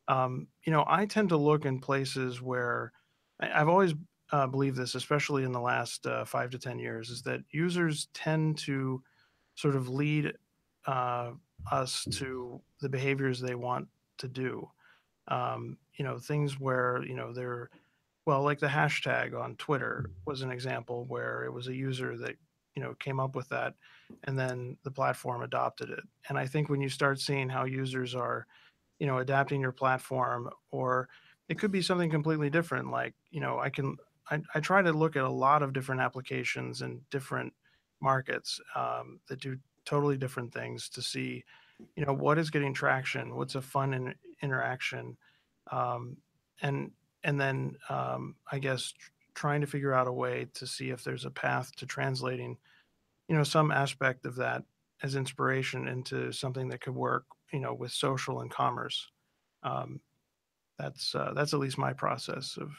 I tend to look in places where I've always believed this, especially in the last 5 to 10 years, is that users tend to sort of lead uh, us to the behaviors they want to do. Things where they're well, like the hashtag on Twitter was an example where it was a user that came up with that, and then the platform adopted it. And I think when you start seeing how users are adapting your platform, or it could be something completely different. Like, I try to look at a lot of different applications and different markets that do totally different things to see, what is getting traction, what's a fun interaction, um, and and then I guess trying to figure out a way to see if there's a path to translating, some aspect of that as inspiration into something that could work, with social and commerce. Um, that's at least my process of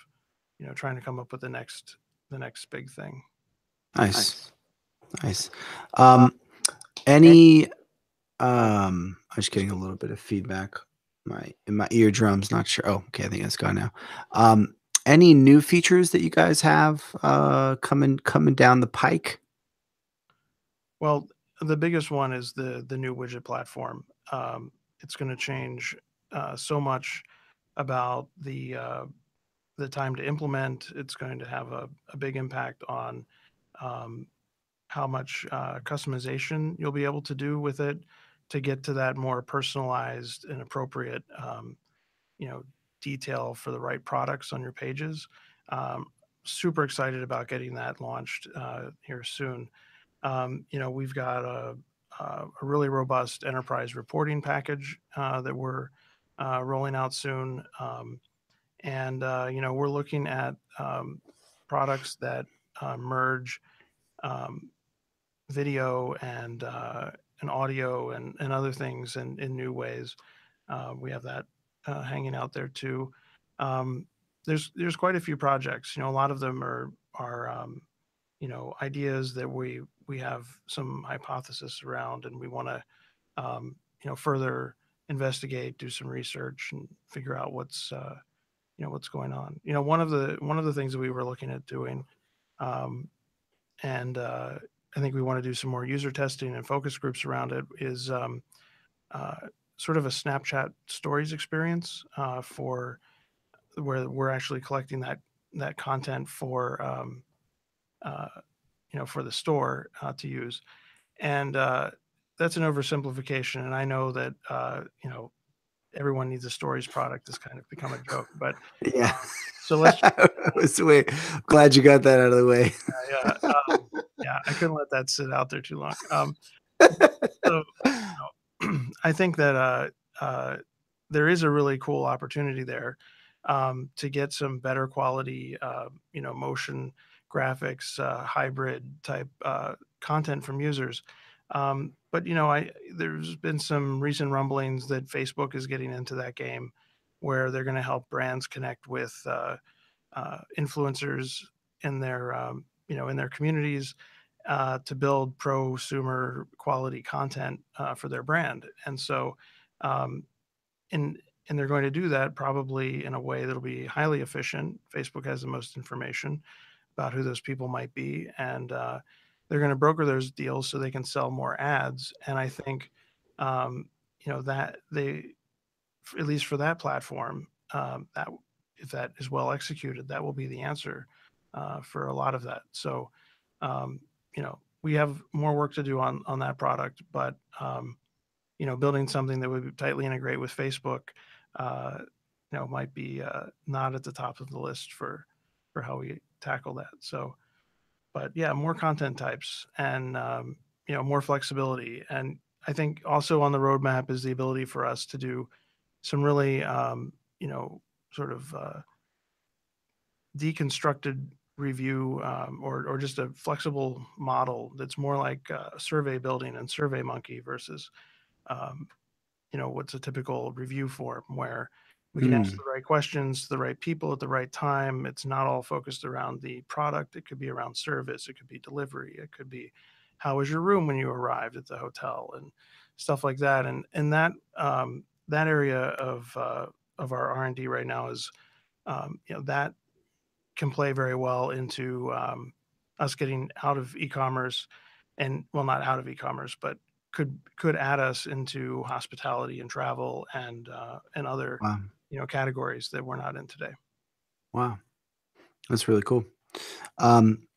trying to come up with the next big thing. Nice. Nice. Um, any I'm just getting a little bit of feedback in my eardrums, not sure. Oh, okay, I think it's gone now. Um, any new features that you guys have coming down the pike? Well, the biggest one is the new widget platform. It's going to change so much about the time to implement. It's going to have a big impact on um, how much customization you'll be able to do with it. to get to that more personalized and appropriate, you know, detail for the right products on your pages. Super excited about getting that launched here soon. You know, we've got a really robust enterprise reporting package that we're rolling out soon. And, you know, we're looking at products that merge um, video and audio and other things in new ways. We have that hanging out there too. Um, there's quite a few projects. You know, a lot of them are you know, ideas that we have some hypothesis around, and we want to you know, further investigate, do some research, and figure out what's you know, what's going on. You know, one of the things that we were looking at doing, um, and I think we want to do some more user testing and focus groups around it, is uh, sort of a Snapchat stories experience for where we're actually collecting that content for uh, you know, for the store to use. And that's an oversimplification. And I know that you know, everyone needs a stories product has kind of become a joke, but Yeah. so let's Sweet. Glad you got that out of the way. yeah, yeah, I couldn't let that sit out there too long. So, you know, I think that there is a really cool opportunity there to get some better quality, you know, motion graphics, hybrid type content from users. But you know, there's been some recent rumblings that Facebook is getting into that game, where they're going to help brands connect with influencers in their you know, in their communities to build prosumer quality content for their brand. And so, um, and and they're going to do that probably in a way that'll be highly efficient. Facebook has the most information about who those people might be, and they're going to broker those deals so they can sell more ads. And I think, you know, that they, at least for that platform, that if that is well executed, that will be the answer for a lot of that. So, um, you know, we have more work to do on that product, but you know, building something that would tightly integrate with Facebook, uh, you know, might be not at the top of the list for how we tackle that. So, but yeah, more content types and you know, more flexibility. And I think also on the roadmap is the ability for us to do some really you know, sort of deconstructed review or just a flexible model that's more like survey building and survey monkey versus um, you know, what's a typical review form where we can ask Hmm. the right questions to the right people at the right time. It's not all focused around the product. It could be around service. It could be delivery. It could be how was your room when you arrived at the hotel and stuff like that. And that that area of our R&D right now is you know, that can play very well into us getting out of e-commerce, and well, not out of e-commerce, but could add us into hospitality and travel and other, Wow. you know, categories that we're not in today. Wow. That's really cool. Um,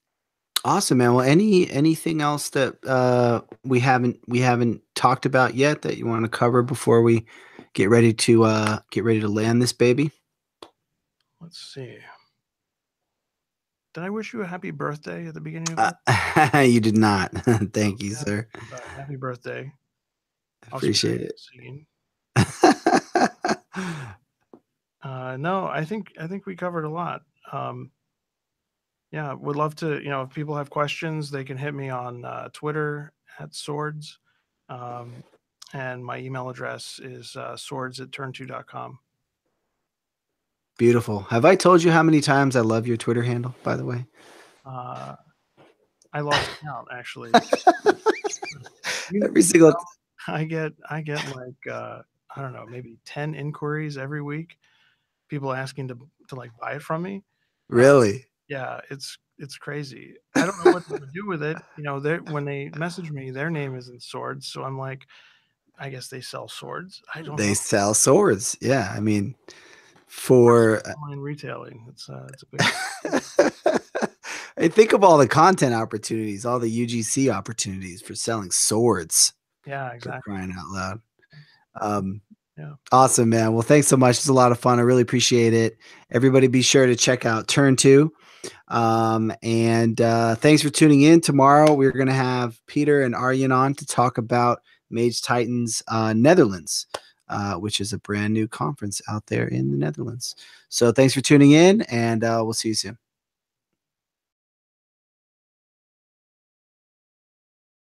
awesome, man. Well, anything else that we haven't talked about yet that you want to cover before we get ready to land this baby? Let's see. Did I wish you a happy birthday at the beginning of Uh, this? you did not. Oh, Thank you, yeah. sir. Happy birthday. I'll spare Appreciate you it. the singing. No, I think we covered a lot. Yeah, would love to. You know, if people have questions, they can hit me on Twitter at swords. Um, and my email address is swords@turn2.com. Beautiful. Have I told you how many times I love your Twitter handle, by the way? Uh, I lost count actually. Every You single know, I get like I don't know, maybe 10 inquiries every week. People asking to like buy it from me. And really. yeah, it's crazy. I don't know what they would do with it. You know, they when they message me, their name isn't swords, so I'm like, I guess they sell swords. I don't They know. sell swords. Yeah, I mean, Swords for online retailing. It's a big I think of all the content opportunities, all the UGC opportunities for selling swords. Yeah, For exactly. crying out loud. Um, Yeah. awesome, man. Well, thanks so much. It's a lot of fun. I really appreciate it. Everybody be sure to check out Turn 2. And thanks for tuning in. Tomorrow we're going to have Peter and Aryan on to talk about Mage Titans Netherlands, which is a brand new conference out there in the Netherlands. So thanks for tuning in, and we'll see you soon.